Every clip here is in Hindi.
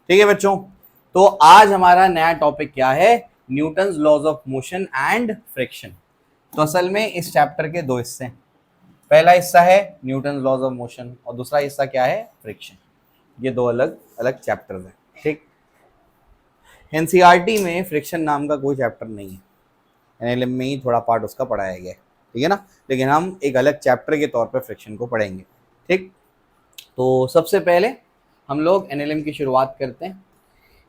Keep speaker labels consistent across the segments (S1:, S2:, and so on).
S1: ठीक है बच्चों, तो आज हमारा नया टॉपिक क्या है, Newton's laws of motion and friction. तो असल में इस चैप्टर के दो हिस्से हैं। पहला हिस्सा है न्यूटन्स लॉज ऑफ मोशन और दूसरा हिस्सा क्या है, फ्रिक्शन। ये दो अलग अलग चैप्टर्स हैं। ठीक, एनसीईआरटी में फ्रिक्शन नाम का कोई चैप्टर नहीं है, एनएलएम में ही थोड़ा पार्ट उसका पढ़ाया गया है, ठीक है ना। लेकिन हम एक अलग चैप्टर के तौर पर फ्रिक्शन को पढ़ेंगे। ठीक, तो सबसे पहले हम लोग एनएलएम की शुरुआत करते हैं।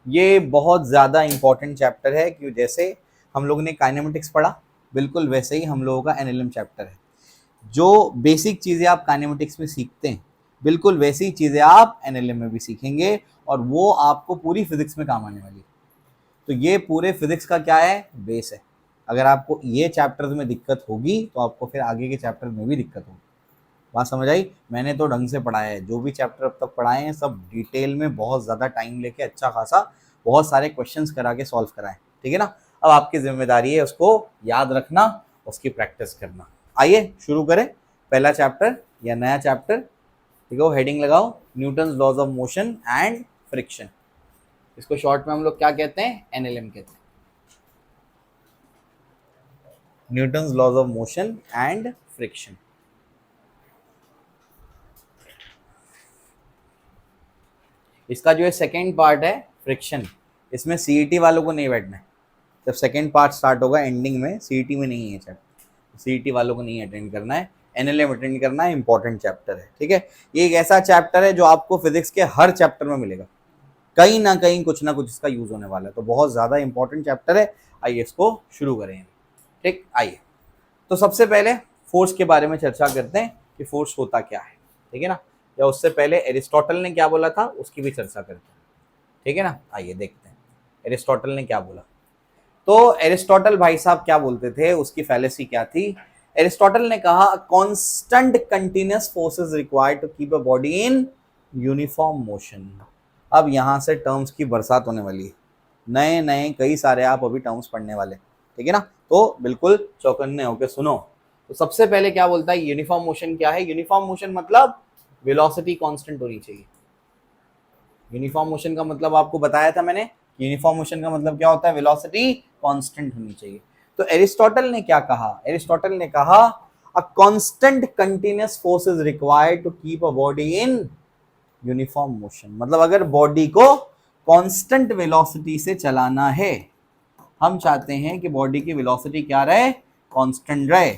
S1: ये बहुत ज़्यादा इंपॉर्टेंट चैप्टर है, क्यों जैसे हम लोगों ने काइनेमेटिक्स पढ़ा, बिल्कुल वैसे ही हम लोगों का एनएलएम चैप्टर है। जो बेसिक चीज़ें आप काइनेमेटिक्स में सीखते हैं, बिल्कुल वैसी चीज़ें आप एनएलएम में भी सीखेंगे और वो आपको पूरी फिजिक्स में काम आने वाली है। तो ये पूरे फिजिक्स का क्या है, बेस है। अगर आपको ये चैप्टर्स में दिक्कत होगी तो आपको फिर आगे के चैप्टर में भी दिक्कत होगी। बात समझ आई? मैंने तो ढंग से पढ़ाया है, जो भी चैप्टर अब तक पढ़ाए हैं सब डिटेल में बहुत ज़्यादा टाइम लेके अच्छा खासा बहुत सारे क्वेश्चंस करा के सॉल्व कराएं, ठीक है ना। अब आपकी जिम्मेदारी है उसको याद रखना, उसकी प्रैक्टिस करना। आइए शुरू करें पहला चैप्टर या नया चैप्टर। ठीक है, हेडिंग लगाओ, Newton's laws of motion and friction. इसको शॉर्ट में हम लोग क्या कहते हैं, एनएलएम कहते हैं, Newton's laws of motion and friction. इसका जो है सेकेंड पार्ट है फ्रिक्शन, इसमें सीईटी वालों को नहीं बैठना है। जब सेकेंड पार्ट स्टार्ट होगा एंडिंग में, सीईटी में नहीं है चैप्टर, सीईटी वालों को नहीं अटेंड करना है, एनएलएम अटेंड करना है, इंपॉर्टेंट चैप्टर है। ठीक है, ये एक ऐसा चैप्टर है जो आपको फिजिक्स के हर चैप्टर में मिलेगा, कहीं ना कहीं कुछ ना कुछ इसका यूज होने वाला है। तो बहुत ज़्यादा इंपॉर्टेंट चैप्टर है। आइए इसको शुरू करें। ठीक, आइए तो सबसे पहले फोर्स के बारे में चर्चा करते हैं कि फोर्स होता क्या है, ठीक है ना। या उससे पहले एरिस्टोटल ने क्या बोला था उसकी भी चर्चा करते हैं, ठीक है ना। आइए देखते हैं एरिस्टोटल ने क्या बोला। तो एरिस्टोटल भाई साहब क्या बोलते थे, उसकी फैलेसी क्या थी। एरिस्टोटल ने कहा constant continuous forces required to keep a body in uniform motion. अब यहाँ से टर्म्स की बरसात होने वाली है, नए नए कई सारे आप अभी टर्म्स पढ़ने वाले, ठीक है ना। तो बिल्कुल चौकन्ने होकर सुनो। तो सबसे पहले क्या बोलता है, यूनिफॉर्म मोशन क्या है। यूनिफॉर्म मोशन मतलब वेलोसिटी कांस्टेंट होनी चाहिए। यूनिफॉर्म मोशन का मतलब आपको बताया था मैंने, यूनिफॉर्म मोशन का मतलब क्या होता है, वेलोसिटी कांस्टेंट होनी चाहिए। तो एरिस्टोटल ने क्या कहा, एरिस्टोटल ने कहा a constant continuous force is required to keep a body in uniform motion. मतलब अगर बॉडी को कांस्टेंट वेलोसिटी से चलाना है, हम चाहते हैं कि बॉडी की वेलोसिटी क्या रहे, कांस्टेंट रहे,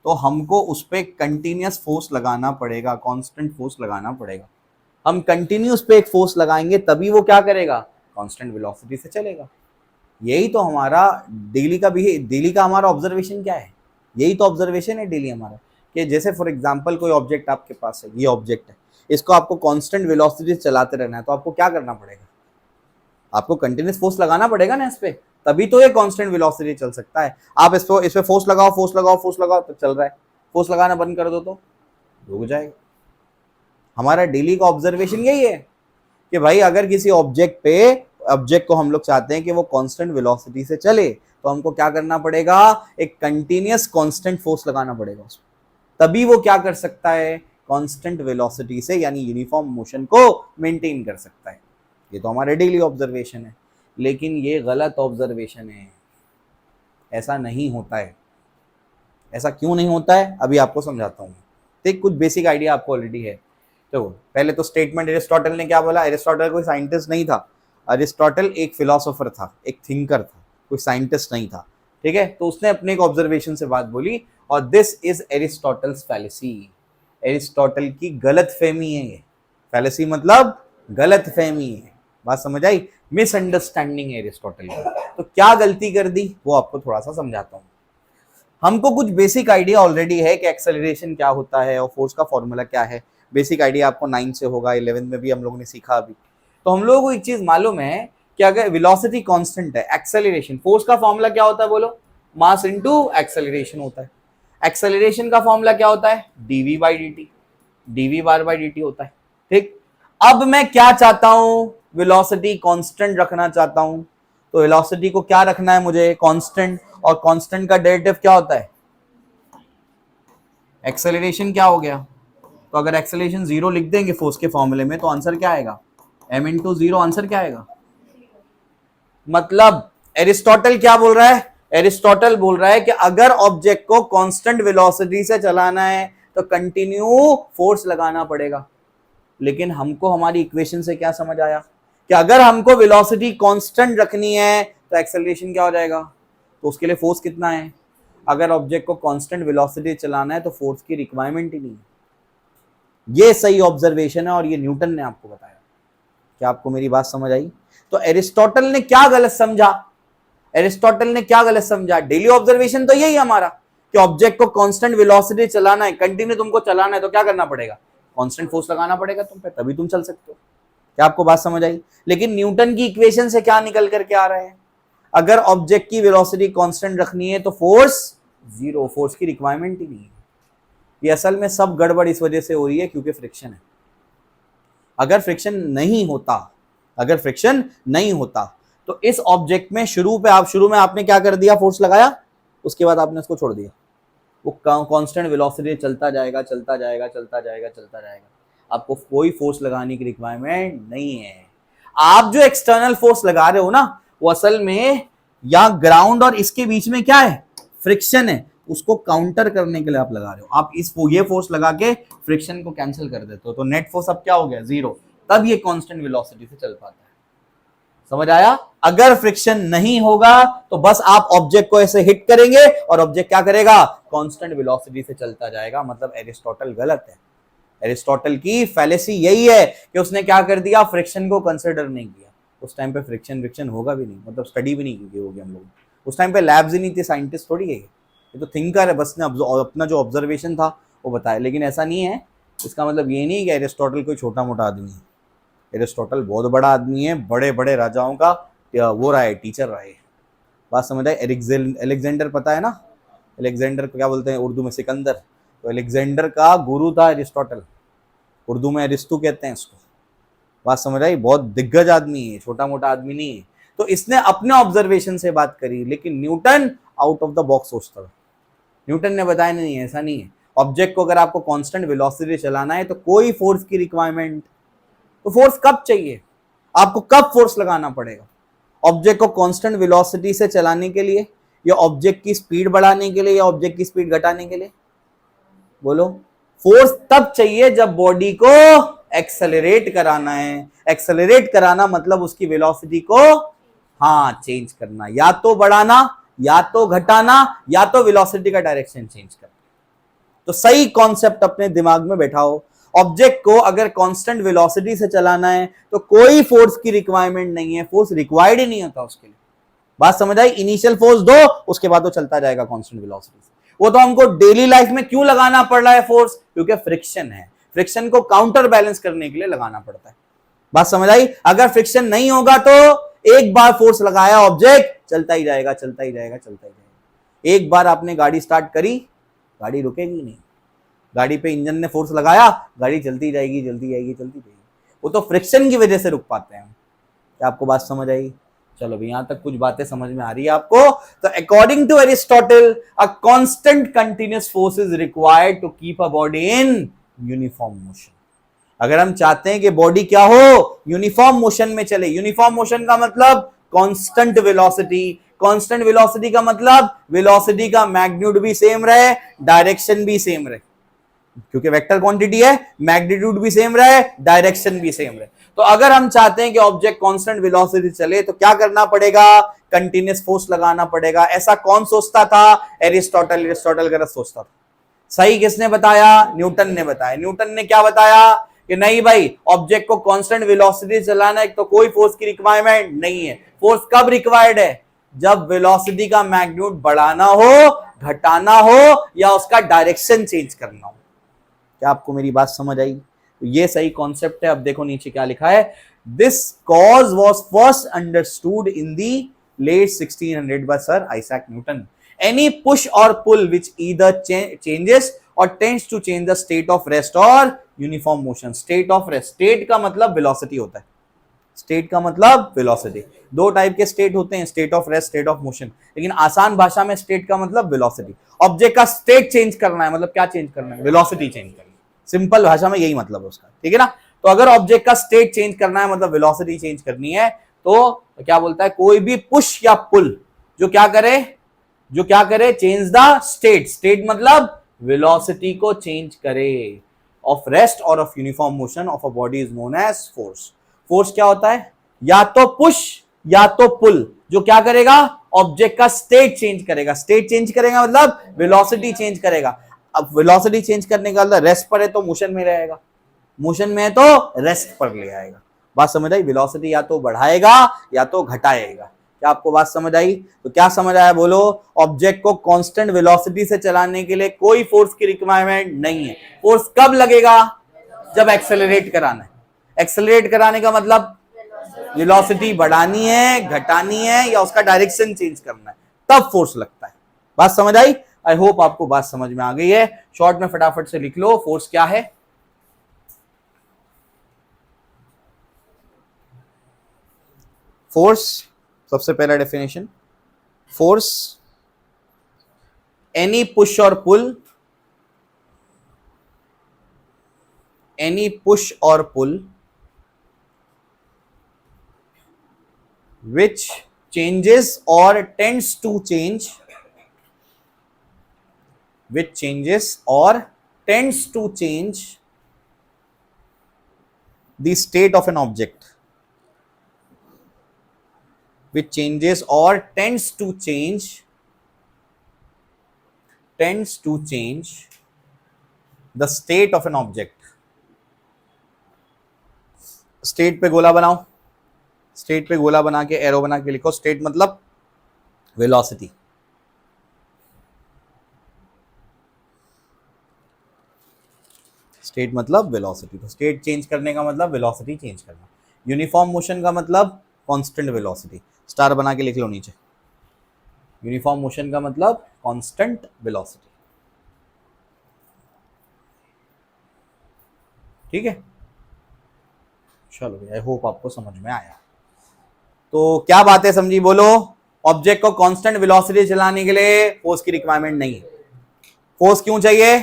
S1: तो हमको उस पर कंटिन्यूअस फोर्स लगाना पड़ेगा, कांस्टेंट फोर्स लगाना पड़ेगा। हम कंटिन्यूस पे एक फोर्स लगाएंगे तभी वो क्या करेगा, कांस्टेंट वेलोसिटी से चलेगा। यही तो हमारा डेली का हमारा ऑब्जर्वेशन क्या है, यही तो ऑब्जर्वेशन है डेली हमारा, कि जैसे फॉर एग्जांपल कोई ऑब्जेक्ट आपके पास है, ये ऑब्जेक्ट है, इसको आपको कांस्टेंट वेलोसिटी से चलाते रहना है, तो आपको क्या करना पड़ेगा, आपको कंटिन्यूस फोर्स लगाना पड़ेगा ना इस पे, तभी तो ये कांस्टेंट वेलोसिटी चल सकता है। आप इस पे फोर्स लगाओ फोर्स लगाओ फोर्स लगाओ तो चल रहा है, फोर्स लगाना बंद कर दो तो रुक जाएगा। हमारा डेली का ऑब्जर्वेशन यही है कि भाई अगर किसी ऑब्जेक्ट को हम लोग चाहते हैं कि वो कांस्टेंट वेलोसिटी से चले, तो हमको क्या करना पड़ेगा, एक कंटिन्यूअस कांस्टेंट फोर्स लगाना पड़ेगा उसमें, तभी वो क्या कर सकता है, कांस्टेंट वेलोसिटी से यानी यूनिफॉर्म मोशन को मेंटेन कर सकता है। ये तो हमारे डेली ऑब्जर्वेशन है, लेकिन ये गलत ऑब्जर्वेशन है, ऐसा नहीं होता है। ऐसा क्यों नहीं होता है अभी आपको समझाता हूँ। ठीक, कुछ बेसिक आइडिया आपको ऑलरेडी है। तो पहले तो स्टेटमेंट, एरिस्टोटल ने क्या बोला, एरिस्टोटल कोई साइंटिस्ट नहीं था, अरिस्टोटल एक फिलोसोफर था, एक थिंकर था, कोई साइंटिस्ट नहीं था, ठीक है। तो उसने अपने एक ऑब्जर्वेशन से बात बोली और this is Aristotle's fallacy. Aristotle की गलत फहमी है ये, फैलेसी मतलब गलत फहमी है, बात समझ आई, मिसअंडरस्टैंडिंग है एरिस्टोटल की। तो क्या गलती कर दी वो आपको थोड़ा सा समझाता हूँ। हमको कुछ बेसिक आइडिया ऑलरेडी है कि एक्सेलरेशन क्या होता है और फोर्स का फॉर्मूला क्या है, बेसिक आइडिया आपको 9 से होगा, 11 में भी हम लोगों ने सीखा अभी। तो हम लोगों को एक चीज मालूम है कि अगर वेलोसिटी कांस्टेंट है, एक्सेलरेशन, फोर्स का फॉर्मूला क्या होता है बोलो, मास इनटू एक्सेलरेशन होता है। एक्सेलरेशन का फॉर्मूला क्या होता है, DV by D DV bar by D होता है। ठीक, अब मैं क्या चाहता हूं, वेलोसिटी कांस्टेंट रखना चाहता हूं, तो वेलोसिटी को क्या रखना है मुझे, कांस्टेंट, और कांस्टेंट का डेरिवेटिव क्या होता है, एक्सेलरेशन क्या हो गया। तो अगर एक्सेलरेशन 0 लिख देंगे फोर्स के फॉर्मूले में तो आंसर क्या आएगा, m इंटू 0, आंसर क्या आएगा? मतलब एरिस्टोटल क्या बोल रहा है? एरिस्टोटल बोल रहा है कि अगर ऑब्जेक्ट को कांस्टेंट वेलोसिटी से चलाना है तो कंटिन्यू फोर्स लगाना पड़ेगा। लेकिन हमको हमारी इक्वेशन से क्या समझ आया कि अगर हमको वेलोसिटी कांस्टेंट रखनी है तो एक्सेलरेशन क्या हो जाएगा? तो उसके लिए फोर्स कितना है? अगर ऑब्जेक्ट को कांस्टेंट वेलोसिटी चलाना है तो फोर्स की रिक्वायरमेंट ही नहीं है। ये सही ऑब्जर्वेशन है और ये न्यूटन ने आपको बताया। क्या आपको मेरी बात समझ आई? तो एरिस्टोटल ने क्या गलत समझा? एरिस्टोटल ने क्या गलत समझा? डेली ऑब्जर्वेशन तो यही हमारा कि ऑब्जेक्ट को कांस्टेंट वेलोसिटी चलाना है, कंटिन्यू तुमको चलाना है तो क्या करना पड़ेगा? कांस्टेंट फोर्स लगाना पड़ेगा तुम पे, तभी तुम चल सकते हो। क्या आपको बात समझ आई? लेकिन न्यूटन की इक्वेशन से क्या निकल करके आ रहे हैं? अगर ऑब्जेक्ट की वेलोसिटी कांस्टेंट रखनी है तो फोर्स जीरो, फोर्स की रिक्वायरमेंट ही नहीं है। ये असल में सब गड़बड़ इस वजह से हो रही है क्योंकि फ्रिक्शन है। अगर फ्रिक्शन नहीं होता, अगर फ्रिक्शन नहीं होता तो इस ऑब्जेक्ट में शुरू में आपने क्या कर दिया? फोर्स लगाया, उसके बाद आपने उसको छोड़ दिया, वो कांस्टेंट वेलोसिटी चलता जाएगा चलता जाएगा चलता जाएगा चलता जाएगा। आपको कोई फोर्स लगाने की रिक्वायरमेंट नहीं है। आप जो एक्सटर्नल फोर्स लगा रहे हो ना, वो असल में या ग्राउंड और इसके बीच में क्या है? फ्रिक्शन है। उसको काउंटर करने के लिए आप लगा रहे हो। आप ये फोर्स लगा के फ्रिक्शन को कैंसिल कर देते हो तो नेट फोर्स अब क्या हो गया? जीरो। तब ये कांस्टेंट वेलोसिटी से चल पाता है। समझ आया? अगर फ्रिक्शन नहीं होगा तो बस आप ऑब्जेक्ट को ऐसे हिट करेंगे और ऑब्जेक्ट क्या करेगा? कांस्टेंट वेलोसिटी से चलता जाएगा। मतलब एरिस्टोटल गलत है। एरिस्टोटल की फैलेसी यही है कि उसने क्या कर दिया? फ्रिक्शन को कंसिडर नहीं किया। उस टाइम पे फ्रिक्शन होगा भी नहीं, मतलब स्टडी भी नहीं की होगी हम लोग। उस टाइम पे लैब्स ही नहीं थी, साइंटिस्ट थोड़ी है, ये तो थिंकर है, बस ने अपना जो ऑब्जर्वेशन था वो बताया। लेकिन ऐसा नहीं है, इसका मतलब ये नहीं कि एरिस्टोटल कोई छोटा मोटा आदमी है। एरिस्टोटल बहुत बड़ा आदमी है, बड़े बड़े राजाओं का वो रहा है, टीचर रहा है। बात समझ आए? एलेक्जेंडर पता है ना? एलेक्जेंडर को क्या बोलते हैं उर्दू में? सिकंदर। तो एलेक्जेंडर का गुरु था एरिस्टोटल, उर्दू में अरिस्तु कहते हैं इसको। बात समझ आई? बहुत दिग्गज आदमी है, छोटा मोटा आदमी नहीं है। तो इसने अपने ऑब्जर्वेशन से बात करी, लेकिन Newton out of the box सोचता था। न्यूटन ने बताया नहीं, ऐसा नहीं है। ऑब्जेक्ट को अगर आपको कांस्टेंट वेलोसिटी चलाना है तो कोई फोर्स की रिक्वायरमेंट, तो फोर्स कब चाहिए? आपको कब फोर्स लगाना पड़ेगा? ऑब्जेक्ट को कांस्टेंट वेलोसिटी से चलाने के लिए, या ऑब्जेक्ट की स्पीड बढ़ाने के लिए, या ऑब्जेक्ट की स्पीड घटाने के लिए? बोलो। फोर्स तब चाहिए जब बॉडी को एक्सेलरेट कराना है। एक्सेलरेट कराना मतलब उसकी वेलोसिटी को चेंज करना, या तो बढ़ाना या तो घटाना, या तो वेलोसिटी का डायरेक्शन चेंज करना। तो सही कॉन्सेप्ट अपने दिमाग में बैठाओ। ऑब्जेक्ट को अगर कांस्टेंट वेलोसिटी से चलाना है तो कोई फोर्स की रिक्वायरमेंट नहीं है, फोर्स रिक्वायर्ड ही नहीं होता उसके लिए। बात समझ आई? इनिशियल फोर्स दो, उसके बाद वो चलता जाएगा कांस्टेंट वेलोसिटी से। वो तो हमको डेली लाइफ में क्यों लगाना पड़ रहा है फोर्स? क्योंकि फ्रिक्शन है। फ्रिक्शन को काउंटर बैलेंस करने के लिए लगाना पड़ता है। बात समझ आई? अगर फ्रिक्शन नहीं होगा तो एक बार फोर्स लगाया, ऑब्जेक्ट चलता ही जाएगा चलता ही जाएगा चलता ही जाएगा। एक बार आपने गाड़ी स्टार्ट करी, गाड़ी रुकेगी नहीं। गाड़ी पे इंजन ने फोर्स लगाया, गाड़ी चलती जाएगी चलती जाएगी चलती जाएगी। वो तो फ्रिक्शन की वजह से रुक पाते हैं। क्या आपको बात समझ आई? चलो भी यहां तक कुछ बातें समझ में आ रही है आपको? तो according to Aristotle, a constant continuous force is required to keep a body in uniform motion. अगर हम चाहते हैं कि बॉडी क्या हो? यूनिफॉर्म मोशन में चले। यूनिफॉर्म मोशन का मतलब कांस्टेंट वेलोसिटी। कांस्टेंट वेलोसिटी का मतलब वेलोसिटी का मैग्नीट्यूड भी सेम रहे, डायरेक्शन भी सेम रहे, क्योंकि वेक्टर क्वांटिटी है, मैग्नीट्यूड भी सेम रहे, डायरेक्शन भी सेम रहे। तो अगर हम चाहते हैं कि ऑब्जेक्ट कांस्टेंट वेलोसिटी चले तो क्या करना पड़ेगा? कंटिन्यूअस फोर्स लगाना पड़ेगा। ऐसा कौन सोचता था? एरिस्टोटल। एरिस्टोटल गलत सोचता था। सही किसने बताया? न्यूटन ने बताया। न्यूटन ने क्या बताया कि नहीं भाई, ऑब्जेक्ट को कांस्टेंट वेलोसिटी चलाना है तो कोई फोर्स की रिक्वायरमेंट नहीं है। फोर्स कब रिक्वायर्ड है? जब वेलोसिटी का मैग्नीट्यूड बढ़ाना हो, घटाना हो, या उसका डायरेक्शन चेंज करना हो। क्या आपको मेरी बात समझ आई? तो ये सही कॉन्सेप्ट है। अब देखो नीचे क्या लिखा है। This cause was first understood in the late 1600 by Sir Isaac Newton. Any push or pull which either changes or tends to change the state of rest or uniform motion. State of rest, state का मतलब वेलोसिटी होता है। स्टेट का मतलब वेलोसिटी। दो टाइप के स्टेट होते हैं, state of rest, state of motion. लेकिन आसान भाषा में स्टेट का मतलब वेलोसिटी। ऑब्जेक्ट का स्टेट चेंज करना है, मतलब क्या चेंज करना है? वेलोसिटी चेंज करना है। सिंपल भाषा में यही मतलब है उसका, ठीक है ना? तो अगर ऑब्जेक्ट का स्टेट चेंज करना है मतलब वेलोसिटी चेंज करनी है, तो क्या बोलता है, कोई भी पुश या पुल जो क्या करे चेंज द स्टेट। स्टेट मतलब वेलोसिटी को चेंज करे ऑफ रेस्ट और of uniform motion of a body is known as force. Force क्या होता है, या तो पुश या तो पुल, जो क्या करेगा, ऑब्जेक्ट का स्टेट चेंज करेगा। स्टेट चेंज करेगा मतलब वेलोसिटी चेंज करेगा। अब वेलोसिटी चेंज करने का मतलब रेस्ट पर है तो मोशन में रहेगा, मोशन में है तो रेस्ट पर ले आएगा। बात समझ आई? वेलोसिटी या तो बढ़ाएगा या तो घटाएगा। क्या आपको बात समझ आई? तो क्या समझ आया बोलो? ऑब्जेक्ट को कांस्टेंट वेलोसिटी से चलाने के लिए कोई फोर्स की रिक्वायरमेंट नहीं है। फोर्स कब लगेगा? जब एक्सेलरेट कराना है। एक्सेलरेट कराने का मतलब वेलोसिटी बढ़ानी है, घटानी है, या उसका डायरेक्शन चेंज करना है, तब फोर्स लगता है। बात समझ आई? आई होप आपको बात समझ में आ गई है। शॉर्ट में फटाफट से लिख लो, फोर्स क्या है? फोर्स, सबसे पहला डेफिनेशन, फोर्स एनी पुश और पुल, एनी पुश और पुल which changes or tends to change, which changes or tends to change the state of an object, which changes or tends to change the state of an object. State पे गोला बनाओ, स्टेट पे गोला बना के एरो बना के लिखो। स्टेट मतलब वेलोसिटी, स्टेट मतलब वेलोसिटी। तो स्टेट चेंज करने का मतलब वेलोसिटी चेंज करना। यूनिफॉर्म मोशन का मतलब कांस्टेंट वेलोसिटी। स्टार बना के लिख लो नीचे। यूनिफॉर्म मोशन का मतलब कांस्टेंट वेलोसिटी। ठीक है, चलो आई होप आपको समझ में आया। तो क्या बातें समझी बोलो? ऑब्जेक्ट को कांस्टेंट वेलोसिटी चलाने के लिए फोर्स की रिक्वायरमेंट नहीं है। फोर्स क्यों चाहिए?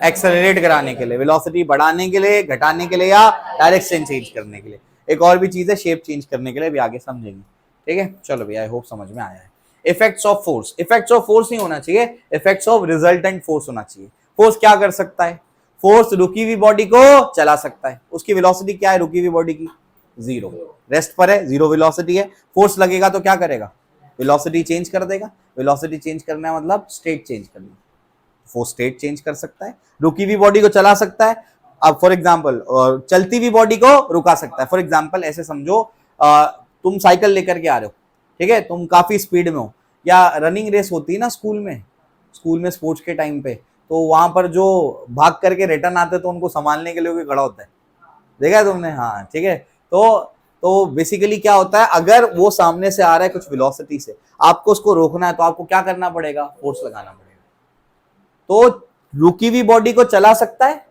S1: एक्सेलरेट कराने के लिए, वेलोसिटी बढ़ाने के लिए, घटाने के लिए, या डायरेक्शन चेंज करने के लिए। एक और भी चीज है शेप चेंज करने के लिए, भी आगे समझेंगे। ठीक है, चलो भैया आई होप समझ में आया है। Effects of force, effects of force नहीं होना चाहिए, इफेक्ट्स ऑफ रिजल्टेंट फोर्स होना चाहिए। फोर्स क्या कर सकता है? फोर्स रुकी हुई बॉडी को चला सकता है। उसकी वेलोसिटी क्या है रुकी हुई बॉडी की? जीरो। रेस्ट पर है, जीरो वेलोसिटी है। फोर्स लगेगा तो क्या करेगा? वेलोसिटी चेंज कर देगा। वेलोसिटी चेंज करना है मतलब स्टेट चेंज करना। फोर्स स्टेट चेंज कर सकता है, रुकी हुई बॉडी को चला सकता है। अब फॉर एग्जांपल चलती हुई बॉडी को रुका सकता है। फॉर एग्जांपल ऐसे समझो, तुम साइकिल लेकर के आ रहे हो, ठीक है, तुम काफी स्पीड में हो, या रनिंग रेस होती है ना स्कूल में स्पोर्ट्स के टाइम पे, तो वहां पर जो भाग करके रिटर्न आते तो उनको संभालने के लिए कोई खड़ा होता है, देखा है तुमने? हाँ, ठीक है। तो बेसिकली क्या होता है, अगर वो सामने से आ रहा है कुछ वेलोसिटी से, आपको उसको रोकना है तो आपको क्या करना पड़ेगा? फोर्स लगाना पड़ेगा। तो रुकी हुई बॉडी को चला सकता है,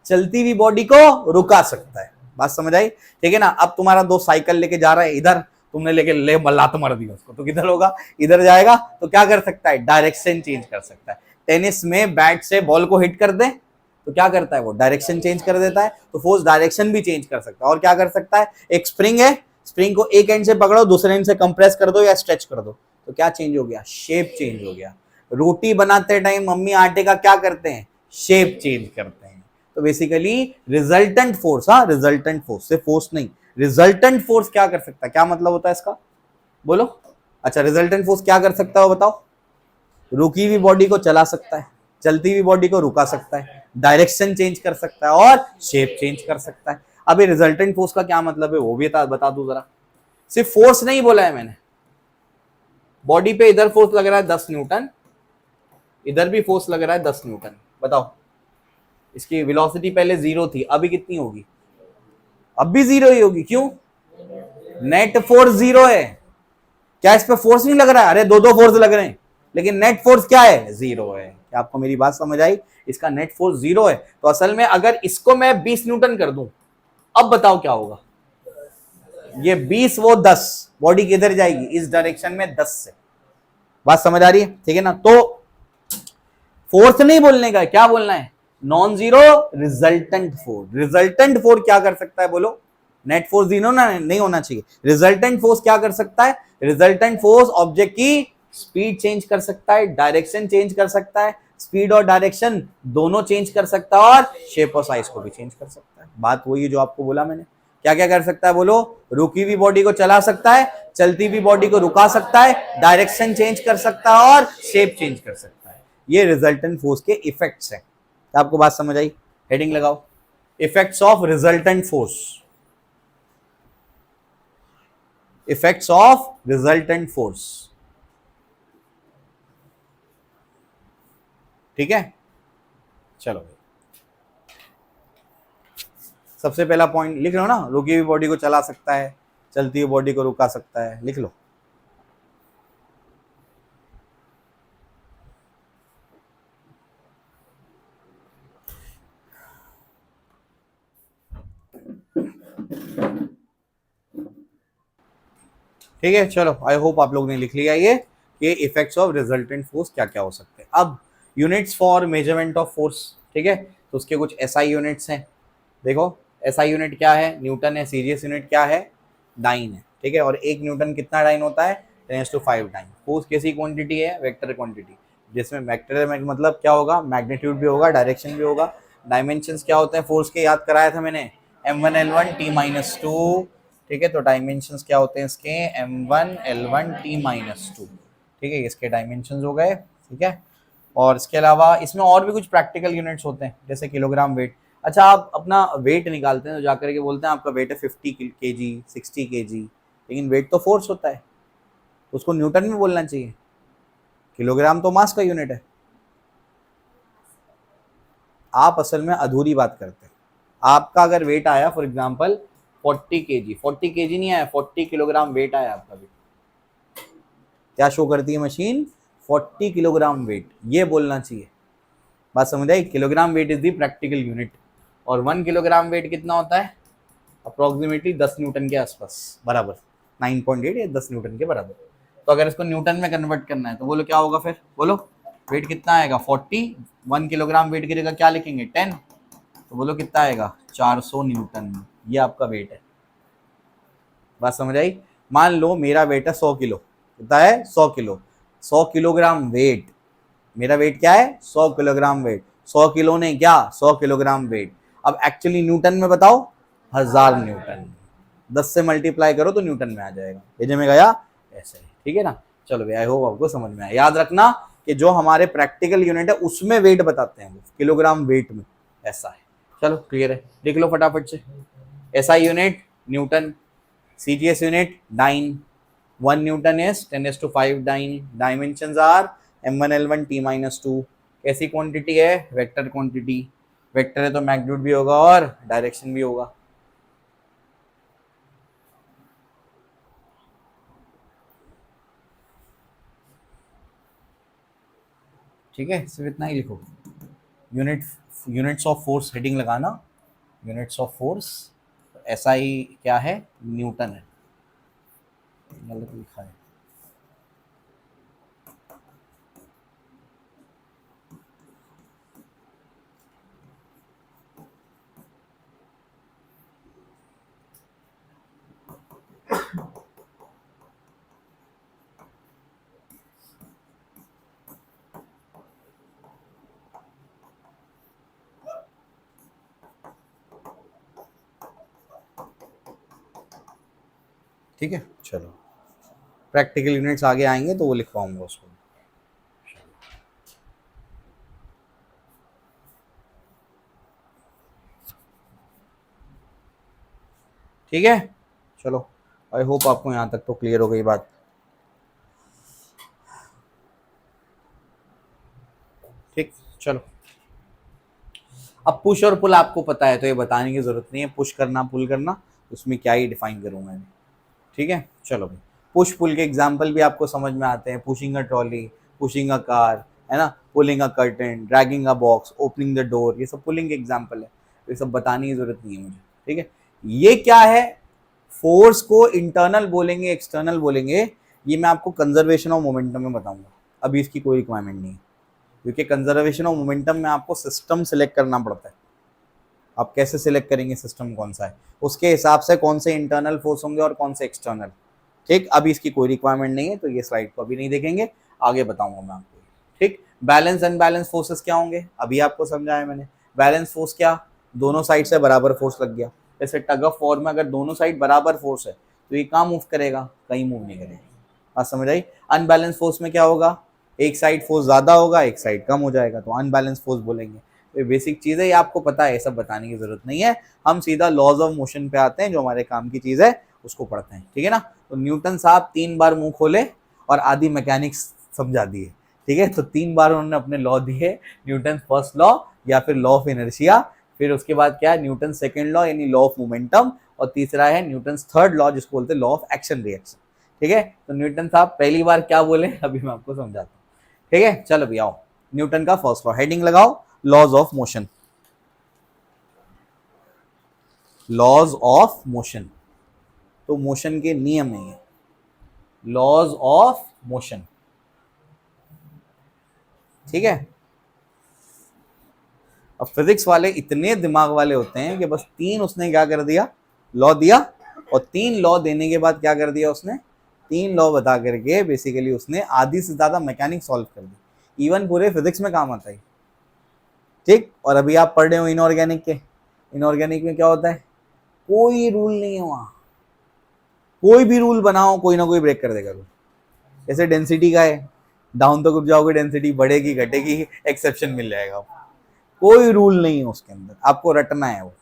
S1: चलती हुई बॉडी को रुका सकता है। बात समझ आई? ठीक है ना। अब तुम्हारा दोस्त साइकिल लेके जा रहा है इधर, तुमने लेके ले लात मार दी उसको, तो किधर होगा? इधर जाएगा। तो क्या कर सकता है? डायरेक्शन चेंज कर सकता है। टेनिस में बैट से बॉल को हिट कर दे तो क्या करता है? वो डायरेक्शन चेंज कर देता है। तो फोर्स डायरेक्शन भी चेंज कर सकता है। और क्या कर सकता है? एक स्प्रिंग है, स्प्रिंग को एक एंड से पकड़ो, दूसरे एंड से कंप्रेस कर दो या स्ट्रेच कर दो, तो क्या चेंज हो गया? शेप चेंज हो गया। रोटी बनाते टाइम मम्मी आटे का क्या करते हैं? शेप चेंज करते हैं। तो बेसिकली रिजल्टेंट फोर्स, हाँ रिजल्टेंट फोर्स, सिर्फ फोर्स नहीं, रिजल्टेंट फोर्स क्या कर सकता है? क्या मतलब होता है इसका बोलो? अच्छा, रिजल्टेंट फोर्स क्या कर सकता है बताओ? रुकी हुई बॉडी को चला सकता है, चलती हुई बॉडी को रुका सकता है, डायरेक्शन चेंज कर सकता है और शेप चेंज कर सकता है। अब ये रिजल्टेंट फोर्स का क्या मतलब है वो भी बता दूं जरा। सिर्फ फोर्स नहीं बोला है मैंने, बॉडी पे इधर फोर्स लग रहा है 10 न्यूटन, इधर भी फोर्स लग रहा है 10 न्यूटन। बताओ, इसकी वेलोसिटी पहले 0 थी, अभी कितनी होगी? अब भी 0 ही होगी। क्यों? नेट फोर्स 0 है। क्या इस पे फोर्स नहीं लग रहा है? अरे दो फोर्स लग रहे हैं, लेकिन नेट फोर्स क्या है? 0 है। क्या आपको मेरी बात समझ आई? इसका नेट फोर्स 0 है। तो असल में अगर इसको मैं 20 न्यूटन कर दूं, अब बताओ क्या होगा? ये 20 वो 10, बॉडी किधर जाएगी? इस डायरेक्शन में 10 से। बात समझ आ रही है? ठीक है ना। तो फोर्स नहीं बोलने का, क्या बोलना है? Non zero resultant force. Resultant force क्या कर सकता है बोलो? नेट फोर्स जीरो ना नहीं होना चाहिए। रिजल्टेंट फोर्स क्या कर सकता है? रिजल्टेंट फोर्स ऑब्जेक्ट की स्पीड चेंज कर सकता है, डायरेक्शन चेंज कर सकता है, स्पीड और डायरेक्शन दोनों चेंज कर सकता है, और शेप और साइज को भी चेंज कर सकता है। बात वही है जो आपको बोला मैंने। क्या क्या कर सकता है बोलो? रुकी हुई बॉडी को चला सकता है, चलती हुई बॉडी को रुका सकता है, डायरेक्शन चेंज कर सकता है और शेप चेंज कर सकता है। ये रिजल्टेंट फोर्स के इफेक्ट्स हैं। आपको बात समझ आई? हेडिंग लगाओ, effects of resultant force. Effects of resultant force. ठीक है, चलो सबसे पहला पॉइंट लिख लो ना, रुकी हुई बॉडी को चला सकता है, चलती हुई बॉडी को रुका सकता है, लिख लो। ठीक है, चलो आई होप आप लोग ने लिख लिया ये कि इफेक्ट्स ऑफ रिजल्टेंट फोर्स क्या क्या हो सकते हैं। अब units for measurement of force, ठीक है, तो उसके कुछ एसआई यूनिट्स हैं। देखो एसआई यूनिट क्या है? न्यूटन है। सीजीएस यूनिट क्या है? डाइन है। ठीक है, और एक न्यूटन कितना डाइन होता है? 10⁵ डाइन। फोर्स कैसी क्वांटिटी है? वेक्टर क्वांटिटी, जिसमें वेक्टर मतलब क्या होगा? मैग्नीट्यूड भी होगा, डायरेक्शन भी होगा। डायमेंशंस क्या होते हैं फोर्स के? याद कराया था मैंने, m1 l1 t-2। ठीक है, तो डायमेंशंस क्या होते हैं इसके? m1 l1 t-2। ठीक है, इसके डायमेंशंस हो गए। ठीक है, और इसके अलावा इसमें और भी कुछ प्रैक्टिकल यूनिट्स होते हैं, जैसे किलोग्राम वेट। अच्छा, आप अपना वेट निकालते हैं तो जाकर के बोलते हैं आपका वेट है 50 kg, 60 kg, लेकिन वेट तो फोर्स होता है, तो उसको न्यूटन में बोलना चाहिए। किलोग्राम तो मास का यूनिट है। आप असल में अधूरी बात करते हैं। आपका अगर वेट आया फॉर एग्जांपल 40 kg, 40 kg नहीं आया, 40 किलोग्राम वेट आया आपका वेट, क्या शो करती है मशीन? 40 किलोग्राम वेट, ये बोलना चाहिए। बात समझ आई? Kilogram weight is the practical unit, और 1 किलोग्राम वेट कितना होता है? अप्रोक्सीमेटली 10 न्यूटन के आसपास, बराबर 9.8 या 10 न्यूटन के बराबर। तो अगर इसको न्यूटन में कन्वर्ट करना है तो बोलो क्या होगा फिर? बोलो वेट कितना आएगा? 40। 1 किलोग्राम वेट की जगह क्या लिखेंगे? 10। तो बोलो कितना आएगा? 400 न्यूटन। ये आपका वेट है। बात समझ आई? मान लो मेरा वेट है 100 किलो। कितना है? 100 किलो। 100 किलोग्राम वेट, मेरा वेट क्या है? 100 किलोग्राम वेट। 100 किलो ने क्या? 100 किलोग्राम वेट। अब एक्चुअली न्यूटन में बताओ? 1000 न्यूटन। 10 से मल्टीप्लाई करो तो न्यूटन में आ जाएगा। भेजे में गया ऐसे ही। ठीक है ना? चलो भाई, आई होप आपको समझ में आया। याद रखना कि जो हमारे प्रैक्टिकल यूनिट है उसमें वेट बताते हैं वो, किलोग्राम वेट में, ऐसा है। चलो क्लियर है, लिख लो फटाफट से। SI unit Newton, CGS unit dyne. 1 Newton is 10⁵ dyne. Dimensions are m1 l1 t-2। कैसी क्वांटिटी है? Vector quantity. वेक्टर है तो मैग्नीट्यूड भी होगा और डायरेक्शन भी होगा। ठीक है, सिर्फ इतना ही लिखो। यूनिट्स ऑफ फोर्स हेडिंग लगाना, यूनिट्स ऑफ फोर्स। SI क्या है? न्यूटन है, गलत लिखा है। ठीक है, चलो प्रैक्टिकल यूनिट्स आगे आएंगे तो वो लिखवाऊंगा उसको। ठीक है, चलो आई होप आपको यहाँ तक तो क्लियर हो गई बात। ठीक, चलो अब पुश और पुल आपको पता है तो ये बताने की जरूरत नहीं है, पुश करना पुल करना उसमें क्या ही डिफाइन करूंगा मैं। ठीक है, चलो भाई, पुश पुल के एग्जाम्पल भी आपको समझ में आते हैं। Pushing a trolley, pushing a car, है ना, pulling a curtain, dragging a box, opening the door, ये सब पुलिंग के एग्जाम्पल है, ये सब बताने की जरूरत नहीं है मुझे। ठीक है, ये क्या है? फोर्स को इंटरनल बोलेंगे एक्सटर्नल बोलेंगे, ये मैं आपको कंजर्वेशन ऑफ मोमेंटम में बताऊंगा, अभी इसकी कोई रिक्वायरमेंट नहीं है। क्योंकि कंजर्वेशन ऑफ मोमेंटम में आपको सिस्टम सिलेक्ट करना पड़ता है। आप कैसे सिलेक्ट करेंगे सिस्टम कौन सा है, उसके हिसाब से कौन से इंटरनल फोर्स होंगे और कौन से एक्सटर्नल। ठीक, अभी इसकी कोई रिक्वायरमेंट नहीं है तो ये स्लाइड को अभी नहीं देखेंगे, आगे बताऊंगा मैं आपको। ठीक, बैलेंस अनबैलेंस फोर्सेस क्या होंगे, अभी आपको समझाया मैंने। बैलेंस फोर्स क्या, दोनों साइड से बराबर फोर्स लग गया। जैसे टग ऑफ वॉर में अगर दोनों साइड बराबर फोर्स है तो ये कहाँ मूव करेगा, कहीं मूव नहीं करेगा। बात समझ आई। अनबैलेंस फोर्स में क्या होगा, एक साइड फोर्स ज्यादा होगा एक साइड कम हो जाएगा, तो अनबैलेंस फोर्स बोलेंगे। तो ये बेसिक चीज है, ये आपको पता है, ये सब बताने की जरूरत नहीं है। हम सीधा लॉज ऑफ मोशन पे आते हैं, जो हमारे काम की चीज है उसको पढ़ते हैं। ठीक है ना। तो न्यूटन साहब 3 बार मुंह खोले और आधी मैकेनिक्स समझा दिए। ठीक है, तो 3 बार उन्होंने अपने लॉ दिए, न्यूटन फर्स्ट लॉ या फिर लॉ ऑफ इनर्शिया, फिर उसके बाद क्या है न्यूटन सेकेंड लॉ यानी लॉ ऑफ मोमेंटम, और तीसरा है न्यूटन थर्ड लॉ जिसको बोलते हैं लॉ ऑफ एक्शन रिएक्शन। ठीक है, तो न्यूटन साहब पहली बार क्या बोले अभी मैं आपको समझाता हूँ। ठीक है, चलो भी आओ, न्यूटन का फर्स्ट लॉ, हेडिंग लगाओ laws of motion. Laws of motion, तो मोशन के नियम है ये, लॉज ऑफ मोशन। ठीक है, अब फिजिक्स वाले इतने दिमाग वाले होते हैं कि बस 3 उसने क्या कर दिया, लॉ दिया, और 3 लॉ देने के बाद क्या कर दिया उसने, 3 लॉ बता करके बेसिकली उसने आधी से ज्यादा मैकेनिक्स सॉल्व कर दी। इवन पूरे फिजिक्स में काम आता है। ठीक, और अभी आप पढ़ रहे हो इनऑर्गेनिक के, इनऑर्गेनिक में क्या होता है, कोई रूल नहीं है वहां, कोई भी रूल बनाओ कोई ना कोई ब्रेक कर देगा रूल। जैसे डेंसिटी का है, डाउन तक उठ जाओगे डेंसिटी बढ़ेगी घटेगी, एक्सेप्शन मिल जाएगा। कोई रूल नहीं है उसके अंदर, आपको रटना है वो।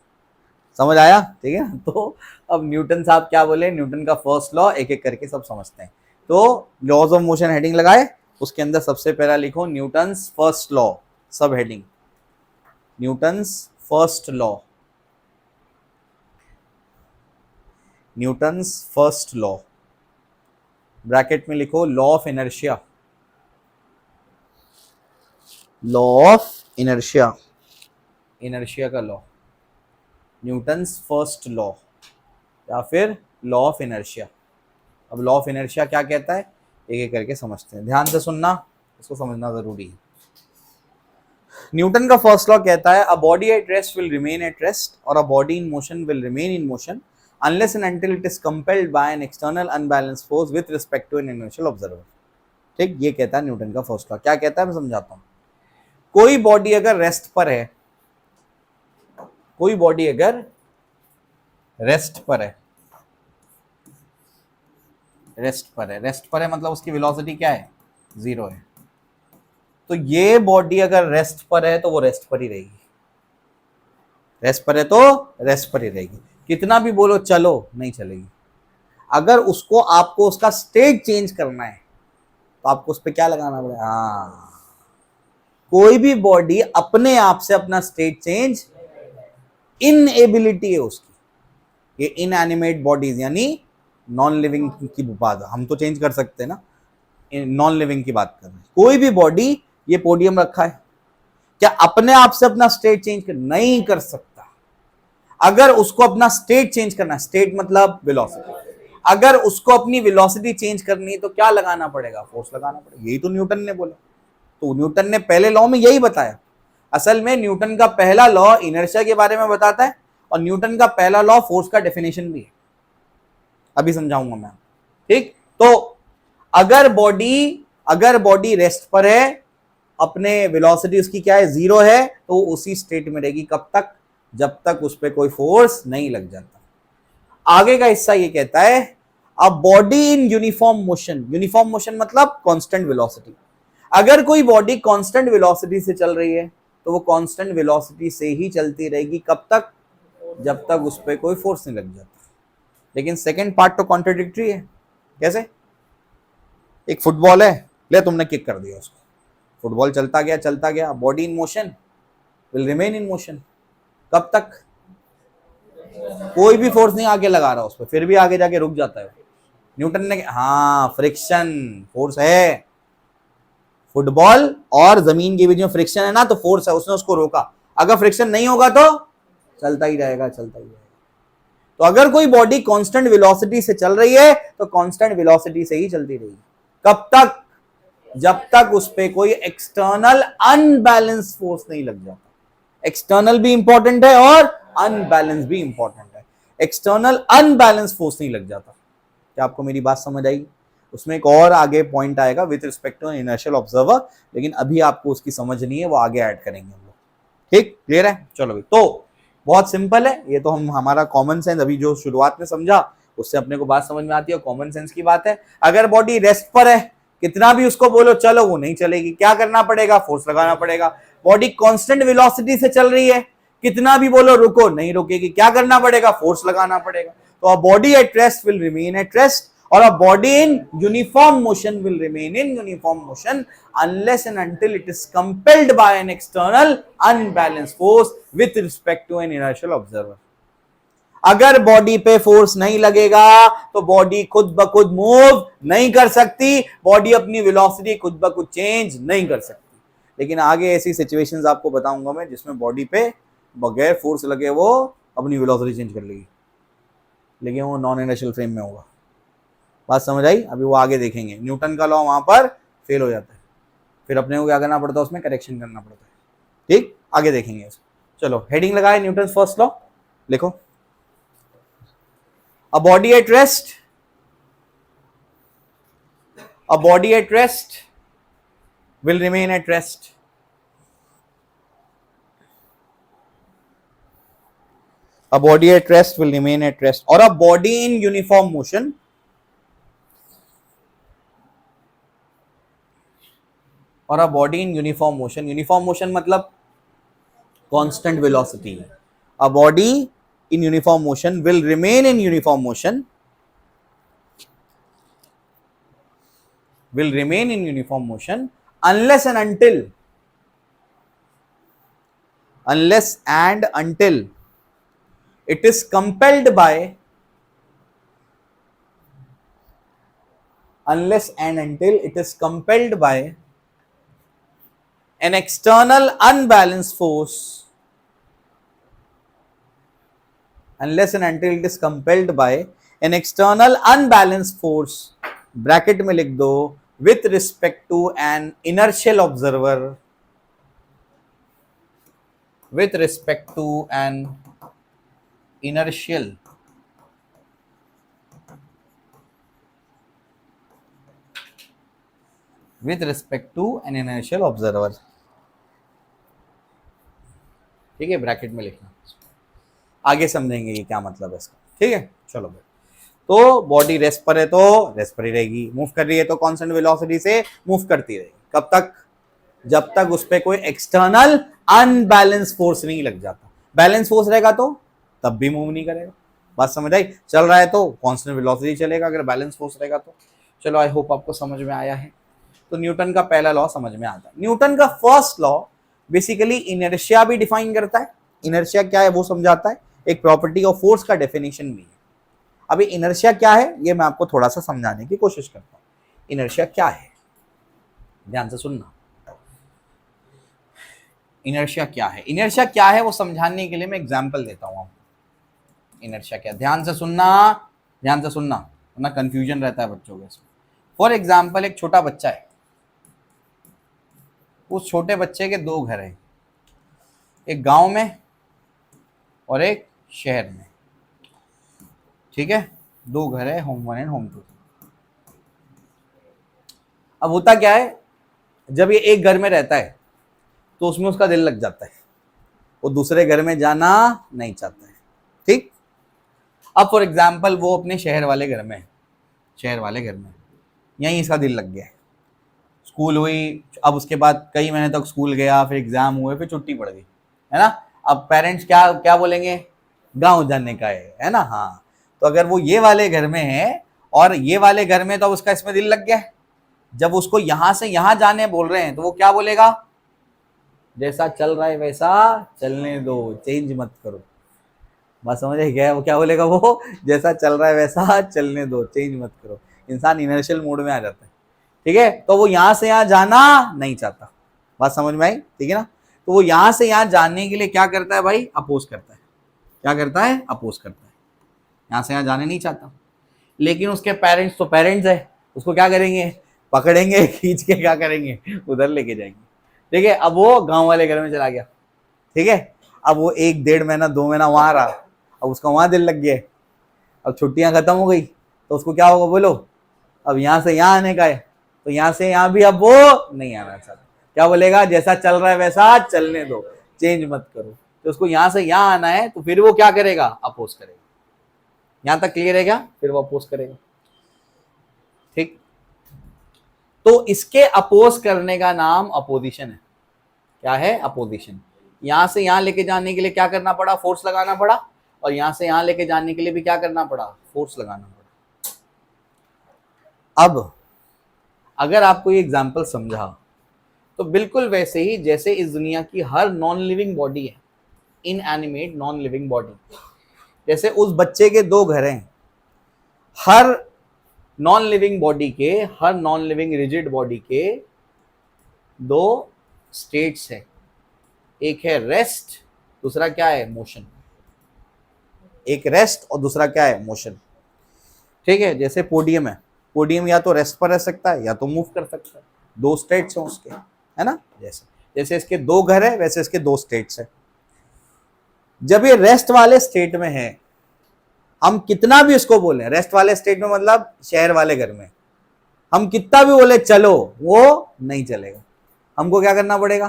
S1: समझ आया। ठीक है, तो अब न्यूटन साहब क्या बोले, न्यूटन का फर्स्ट लॉ एक एक करके सब समझते हैं। तो लॉज ऑफ मोशन हेडिंग लगाए, उसके अंदर सबसे पहला लिखो न्यूटन्स फर्स्ट लॉ, सब heading Newton's first law, Newton's first law, bracket में लिखो law of inertia, law of inertia, inertia का लॉ, न्यूटन्स फर्स्ट लॉ या फिर लॉ ऑफ इनर्शिया। अब लॉ ऑफ इनर्शिया क्या कहता है, एक एक करके समझते हैं, ध्यान से सुनना, इसको समझना जरूरी है। न्यूटन का फर्स्ट लॉ कहता है a body at rest will remain at rest और a body in motion will remain in motion unless and until it is compelled by an external unbalanced force with respect to an inertial observer. ठीक, ये कहता है न्यूटन का फर्स्ट लॉ। क्या कहता है मैं समझाता हूं। कोई बॉडी अगर रेस्ट पर है, कोई बॉडी अगर रेस्ट पर है, रेस्ट पर है, रेस्ट पर है मतलब उसकी वेलोसिटी क्या है, 0 है। तो ये बॉडी अगर रेस्ट पर है तो वो रेस्ट पर ही रहेगी, रेस्ट पर है तो रेस्ट पर ही रहेगी, कितना भी बोलो चलो नहीं चलेगी। अगर उसको आपको उसका स्टेट चेंज करना है तो आपको उस पर क्या लगाना पड़ेगा, हाँ, कोई भी बॉडी अपने आप से अपना स्टेट चेंज इनएबिलिटी है उसकी। ये इनएनिमेट बॉडीज यानी नॉन लिविंग की बात, हम तो चेंज कर सकते हैं ना, नॉन लिविंग की बात कर रहे हैं। कोई भी बॉडी, ये पोडियम रखा है, क्या अपने आप से अपना स्टेट चेंज नहीं कर सकता। अगर उसको अपना स्टेट चेंज करना है, स्टेट मतलब वेलोसिटी, अगर उसको अपनी वेलोसिटी चेंज करनी है तो क्या लगाना पड़ेगा, फोर्स लगाना पड़ेगा। यही तो न्यूटन ने बोला, तो न्यूटन ने पहले लॉ में यही बताया। असल में न्यूटन का पहला लॉ इनर्शिया के बारे में बताता है और न्यूटन का पहला लॉ फोर्स का डेफिनेशन भी है, अभी समझाऊंगा मैं। ठीक, तो अगर बॉडी रेस्ट पर है, अपने वेलोसिटी उसकी क्या है, 0 है, तो उसी स्टेट में रहेगी कब तक, जब तक उस पर कोई फोर्स नहीं लग जाता। आगे का हिस्सा ये कहता है a body in uniform motion, uniform motion मतलब कांस्टेंट वेलोसिटी। अगर कोई बॉडी कांस्टेंट वेलोसिटी से चल रही है तो वो कांस्टेंट वेलोसिटी से ही चलती रहेगी, कब तक, जब तक उस पर कोई फोर्स नहीं लग जाता। लेकिन सेकंड पार्ट तो कॉन्ट्रडिक्टरी है। कैसे, एक फुटबॉल है, ले तुमने किक कर दिया उसको, फुटबॉल चलता गया, body in motion will remain in motion, कब तक, कोई भी फोर्स नहीं आगे लगा रहा उस पर, फिर भी आगे जाके रुक जाता है। न्यूटन ने, हाँ, फ्रिक्शन फोर्स है, फुटबॉल और जमीन के बीच में फ्रिक्शन है ना, तो फोर्स है, उसने उसको रोका। अगर फ्रिक्शन नहीं होगा तो चलता ही रहेगा। तो अगर कोई बॉडी कांस्टेंट वेलोसिटी से चल रही है तो कांस्टेंट वेलोसिटी से ही चलती रहेगी, कब तक, जब तक उस पे कोई एक्सटर्नल अनबैलेंस फोर्स नहीं लग जाता। एक्सटर्नल भी इंपॉर्टेंट है और अनबैलेंस भी इंपॉर्टेंट है। एक्सटर्नल अनबैलेंस फोर्स नहीं लग जाता। क्या आपको मेरी बात समझ आई? उसमें एक और आगे पॉइंट आएगा with respect to inertial observer, लेकिन अभी आपको उसकी समझ नहीं है, वो आगे ऐड करेंगे हम लोग। ठीक, क्लियर है? चलो भाई, तो बहुत सिंपल है ये तो। हम हमारा कॉमन सेंस अभी जो शुरुआत में समझा उससे अपने को बात समझ में आती है, कॉमन सेंस की बात है। अगर बॉडी रेस्ट पर है, कितना भी उसको बोलो चलो वो नहीं चलेगी, क्या करना पड़ेगा? फोर्स लगाना पड़ेगा। बॉडी कांस्टेंट वेलोसिटी से चल रही है, कितना भी बोलो रुको नहीं रुकेगी, क्या करना पड़ेगा? फोर्स लगाना पड़ेगा। तो अ body at rest will remain at rest, or a body in uniform motion will remain in uniform motion unless and until it is compelled by an external unbalanced force with respect to an inertial observer. अगर बॉडी पे फोर्स नहीं लगेगा तो बॉडी खुद ब खुद मूव नहीं कर सकती, बॉडी अपनी वेलोसिटी खुद ब खुद चेंज नहीं कर सकती। लेकिन आगे ऐसी सिचुएशंस आपको बताऊंगा मैं जिसमें बॉडी पे बगैर फोर्स लगे वो अपनी वेलोसिटी चेंज कर लेगी, लेकिन वो नॉन इनर्शियल फ्रेम में होगा। बात समझ आई? अभी वो आगे देखेंगे। न्यूटन का लॉ वहां पर फेल हो जाता है, फिर अपने को क्या करना पड़ता है? उसमें करेक्शन करना पड़ता है। ठीक, आगे देखेंगे इसको। चलो हेडिंग लगाए, न्यूटन फर्स्ट लॉ लिखो। अ body at rest, a body at rest will remain at rest. A body at rest will remain at rest, or a body in uniform motion, or a body in uniform motion. Uniform motion मतलब constant velocity. A body in uniform motion will remain in uniform motion, will remain in uniform motion unless and until, unless and until it is compelled by, unless and until it is compelled by an external unbalanced force, unless and until it is compelled by an external unbalanced force, bracket में लिख दो, with respect to an inertial observer, with respect to an inertial with respect to an inertial observer। ठीक है, ब्रैकेट में लिखना, आगे समझेंगे ये क्या मतलब है इसका। ठीक है, चलो भाई। तो बॉडी रेस्ट पर है तो रेस्ट पर ही रहेगी, मूव कर रही है तो कांस्टेंट वेलोसिटी से मूव करती रहेगी। कब तक? जब तक उस पर कोई एक्सटर्नल अनबैलेंस फोर्स नहीं लग जाता। बैलेंस फोर्स रहेगा तो तब भी मूव नहीं करेगा। बात समझ आई? चल रहा है तो कांस्टेंट वेलोसिटी चलेगा, अगर बैलेंस फोर्स रहेगा तो। चलो, आई होप आपको समझ में आया है। तो न्यूटन का पहला लॉ समझ में आता है। न्यूटन का फर्स्ट लॉ बेसिकली इनर्शिया भी डिफाइन करता है। इनर्शिया क्या है वो समझाता है, एक प्रॉपर्टी ऑफ फोर्स का डेफिनेशन भी है। अभी इनर्शिया क्या है ये मैं आपको थोड़ा सा समझाने की कोशिश करता हूँ। इनर्शिया क्या है, ध्यान से सुनना। इनर्शिया क्या है, इनर्शिया क्या है वो समझाने के लिए मैं एग्जांपल देता हूँ आपको। इनर्शिया क्या, ध्यान से सुनना, ध्यान से सुनना, वरना कंफ्यूजन रहता है बच्चों के इसमें। फॉर एग्जांपल, एक छोटा बच्चा है, उस छोटे बच्चे के दो घर हैं, एक गांव में और एक शहर में। ठीक है, दो घर है, होम 1 एंड होम 2। अब होता क्या है, जब ये एक घर में रहता है तो उसमें उसका दिल लग जाता है, वो दूसरे घर में जाना नहीं चाहता है। ठीक, अब फॉर एग्जाम्पल वो अपने शहर वाले घर में, शहर वाले घर में यहीं इसका दिल लग गया है। स्कूल हुई, अब उसके बाद कई महीने तक स्कूल गया, फिर एग्जाम हुए, फिर छुट्टी पड़ गई, है ना। अब पेरेंट्स क्या क्या बोलेंगे? गांव जाने का है ना। हाँ, तो अगर वो ये वाले घर में है और ये वाले घर में, तो उसका इसमें दिल लग गया है। जब उसको यहां से यहां जाने बोल रहे हैं तो वो क्या बोलेगा? जैसा चल रहा है वैसा चलने दो, चेंज मत करो। बात समझ आई क्या? वो क्या बोलेगा? वो जैसा चल रहा है वैसा चलने दो, चेंज मत करो। इंसान इनर्शियल मोड में आ जाता है। ठीक है, तो वो यहां से यहां जाना नहीं चाहता। बात समझ में आई? ठीक है ना। तो वो यहां से यहां जाने के लिए क्या करता है भाई? अपोज करता है। क्या करता है? अपोज करता है, यहां से यहां जाने नहीं चाहता। लेकिन उसके पेरेंट्स तो पेरेंट्स है, उसको क्या करेंगे? पकड़ेंगे, खींच के क्या करेंगे, उधर लेके जाएंगे। ठीक है, अब वो गांव वाले घर में चला गया। ठीक है, अब वो 1-1.5 महीना 2 महीना वहां रहा, अब उसका वहां दिल लग गया। अब छुट्टियां खत्म हो गई तो उसको क्या होगा बोलो, अब यहां से यहां आने का है, तो यहां से यहां भी अब वो नहीं आना चाहता। क्या बोलेगा, जैसा चल रहा है वैसा चलने दो, चेंज मत करो। तो उसको यहां से यहां आना है, तो फिर वो क्या करेगा, अपोज करेगा। यहां तक क्लियर है क्या, फिर वो अपोज करेगा। ठीक, तो इसके अपोज करने का नाम अपोजिशन है। क्या है, अपोजिशन। यहां से यहां लेके जाने के लिए क्या करना पड़ा, फोर्स लगाना पड़ा, और यहां से यहां लेके जाने के लिए भी क्या करना पड़ा, फोर्स लगाना पड़ा। अब अगर आपको ये एग्जांपल समझा, तो बिल्कुल वैसे ही जैसे इस दुनिया की हर नॉन लिविंग बॉडी है, इनएनिमेट नॉन लिविंग बॉडी, जैसे उस बच्चे के 2 घर हैं, हर नॉन लिविंग बॉडी के, हर नॉन लिविंग रिजिड बॉडी के 2 स्टेट्स है। एक है रेस्ट, दूसरा क्या है, मोशन। एक रेस्ट और दूसरा क्या है, मोशन। ठीक है, जैसे पोडियम है, पोडियम या तो रेस्ट पर रह सकता है या तो मूव कर सकता है, 2 स्टेट्स हैं उसके, है ना। जैसे जैसे इसके 2 घर है, वैसे इसके 2 स्टेट्स है। जब ये रेस्ट वाले स्टेट में है, हम कितना भी इसको बोले, रेस्ट वाले स्टेट में मतलब शहर वाले घर में, हम कितना भी बोले चलो, वो नहीं चलेगा। हमको क्या करना पड़ेगा,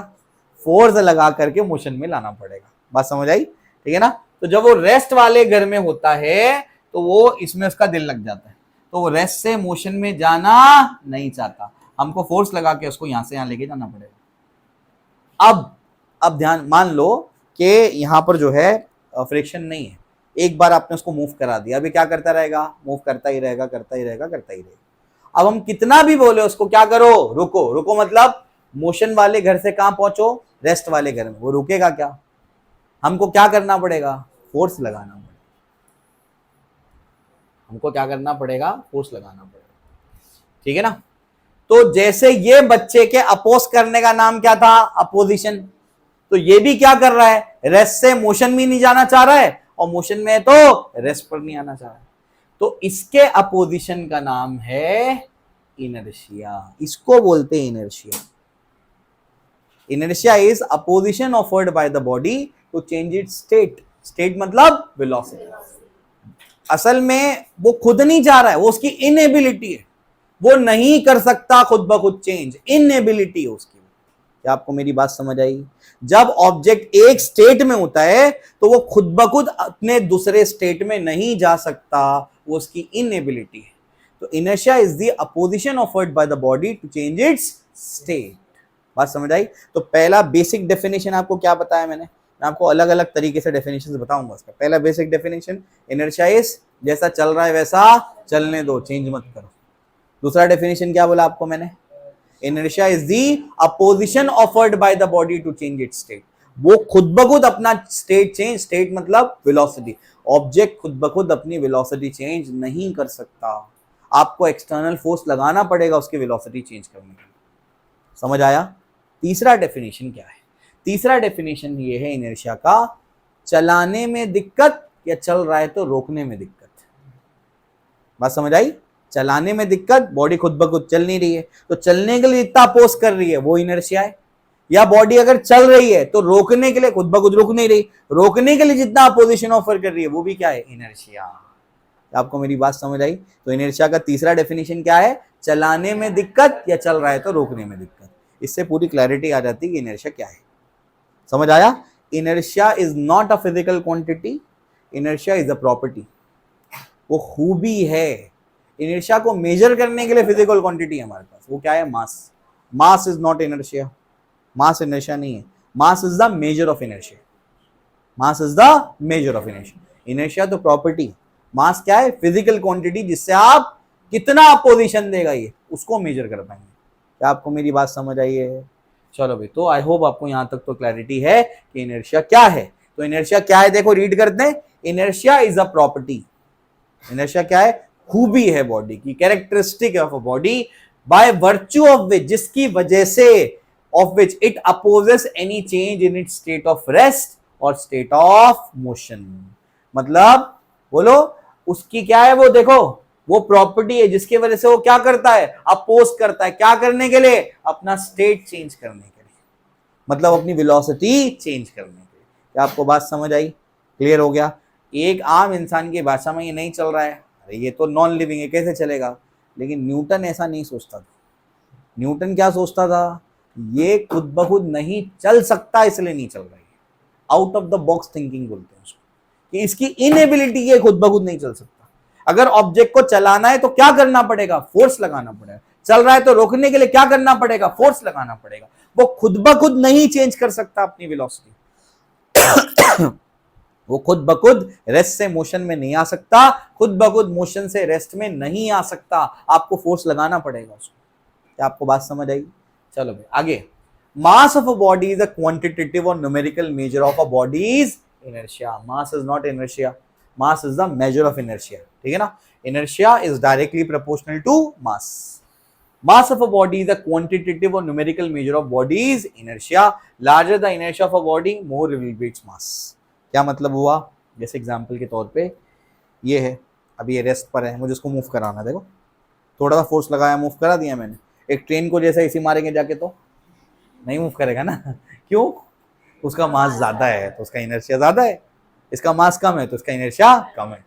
S1: फोर्स लगा करके मोशन में लाना पड़ेगा। बात समझ आई, ठीक है ना। तो जब वो रेस्ट वाले घर में होता है, तो वो इसमें उसका दिल लग जाता है, तो वो रेस्ट से मोशन में जाना नहीं चाहता, हमको फोर्स लगा के उसको यहां से यहां लेके जाना पड़ेगा। अब ध्यान, मान लो कि यहां पर जो है फ्रिक्शन नहीं है, एक बार आपने उसको मूव करा दिया, अभी क्या करता रहेगा, मूव करता ही रहेगा, करता ही रहेगा, करता ही रहेगा। अब हम कितना भी बोले उसको क्या करो, रुको, रुको मतलब मोशन वाले घर से कहां पहुंचो, रेस्ट वाले घर में, वो रुकेगा क्या, हमको क्या करना पड़ेगा, फोर्स लगाना पड़ेगा। हमको क्या करना पड़ेगा, फोर्स लगाना पड़ेगा। ठीक है ना। तो जैसे ये बच्चे के अपोज करने का नाम क्या था, अपोजिशन, तो ये भी क्या कर रहा है, रेस्ट से मोशन में नहीं जाना चाह रहा है, और मोशन में तो रेस्ट पर नहीं आना चाह रहा है। तो इसके अपोजिशन का नाम है इनर्शिया, इसको बोलते हैं inertia. Inertia is opposition offered by the body to change its state. State मतलब वेलोसिटी। असल में वो खुद नहीं चाह रहा है, वो उसकी इनएबिलिटी है, वो नहीं कर सकता खुद ब खुद चेंज, इनएबिलिटी है उसकी। क्या आपको मेरी बात समझ आई। जब ऑब्जेक्ट एक स्टेट में होता है तो वो खुद ब खुद अपने दूसरे स्टेट में नहीं जा सकता, वो उसकी इनएबिलिटी है। तो inertia is the opposition offered by the body to change its state. बात समझ आई। तो पहला बेसिक डेफिनेशन आपको क्या बताया मैंने, मैं आपको अलग अलग तरीके से डेफिनेशन बताऊंगा उसका। पहला बेसिक डेफिनेशन, इनर्शिया इज जैसा चल रहा है वैसा चलने दो, चेंज मत करो। दूसरा डेफिनेशन क्या बोला आपको मैंने, inertia is the opposition offered by the body to change its state. वो खुद ब खुद अपना स्टेट चेंज, स्टेट मतलब वेलोसिटी, ऑब्जेक्ट खुद ब खुद अपनी वेलोसिटी चेंज नहीं कर सकता, आपको एक्सटर्नल फोर्स लगाना पड़ेगा उसकी वेलोसिटी चेंज करने के लिए। समझ आया। तीसरा डेफिनेशन क्या है, तीसरा डेफिनेशन ये है इनर्शिया का, चलाने में दिक्कत या चल रहा है तो रोकने में दिक्कत। बात समझ आई। चलाने में दिक्कत, बॉडी खुद ब खुद चल नहीं रही है, तो चलने के लिए इतना अपोज कर रही है वो इनर्शिया है। या बॉडी अगर चल रही है तो रोकने के लिए खुद ब खुद रुक नहीं रही, रोकने के लिए जितना अपोजिशन ऑफर कर रही है वो भी क्या है, इनर्शिया। आपको मेरी बात समझ आई। तो इनर्शिया का तीसरा डेफिनेशन क्या है, चलाने में दिक्कत या चल रहा है तो रोकने में दिक्कत। इससे पूरी क्लैरिटी आ जाती है कि इनर्शिया क्या है। समझ आया। Inertia is not a physical quantity, inertia is a property, वो खूबी है। इनर्शिया को मेजर करने के लिए फिजिकल क्वांटिटी है हमारे पास, वो क्या है, mass. Mass is not inertia, mass inertia नहीं है, mass is the measure of inertia, mass is the measure of inertia. Inertia तो प्रॉपर्टी, मास क्या है, फिजिकल क्वांटिटी जिससे आप कितना अपोजिशन देगा ये उसको मेजर कर पाएंगे। क्या आपको मेरी बात समझ आई है। चलो भाई, तो आई होप आपको यहां तक तो क्लैरिटी है कि इनर्शिया क्या है। तो इनर्शिया क्या है, देखो रीड करते हैं। Inertia is a property, inertia क्या है, खूबी है बॉडी की, characteristic of a body, by virtue of which, जिसकी वजह से, of which it opposes any change in its state of rest और स्टेट ऑफ मोशन। मतलब बोलो उसकी क्या है, वो देखो वो प्रॉपर्टी है जिसकी वजह से वो क्या करता है, अपोज करता है, क्या करने के लिए, अपना स्टेट चेंज करने के लिए, मतलब अपनी वेलोसिटी चेंज करने के लिए। क्या आपको बात समझ आई, क्लियर हो गया। एक आम इंसान की भाषा में ये नहीं चल रहा है, अरे ये तो नॉन लिविंग है कैसे चलेगा, लेकिन न्यूटन ऐसा नहीं सोचता था। न्यूटन क्या सोचता था, ये खुद ब खुद नहीं चल सकता इसलिए नहीं चल रहा है, out of the box thinking बोलते हैं उसको, कि इसकी इनएबिलिटी है, खुद ब खुद नहीं चल सकता। अगर ऑब्जेक्ट को चलाना है तो क्या करना पड़ेगा, फोर्स लगाना पड़ेगा। चल रहा है तो रोकने के लिए क्या करना पड़ेगा, फोर्स लगाना पड़ेगा। वो खुद ब खुद नहीं चेंज कर सकता अपनी वेलोसिटी वो खुद ब खुद रेस्ट से मोशन में नहीं आ सकता, खुद ब खुद मोशन से रेस्ट में नहीं आ सकता, आपको फोर्स लगाना पड़ेगा उसको। क्या आपको बात समझ आई, चलो भाई आगे। Mass of a body is a quantitative और numerical measure of a body's inertia. Mass is not inertia, mass is the measure of inertia, ठीक है ना। Inertia is directly proportional to mass. Mass of a body is a quantitative or numerical measure of body's inertia. Larger the inertia of a body, more will be its mass. क्या मतलब हुआ, जैसे एग्जांपल के तौर पे ये है, अभी ये रेस्ट पर है, मुझे इसको मूव कराना, देखो थोड़ा सा फोर्स लगाया, मूव करा दिया मैंने। एक ट्रेन को जैसे इसी मारेंगे जाके तो नहीं मूव करेगा ना क्यों, उसका मास ज्यादा है तो उसका इनर्शिया ज्यादा है, इसका मास कम है तो इसका इनर्शिया कम है।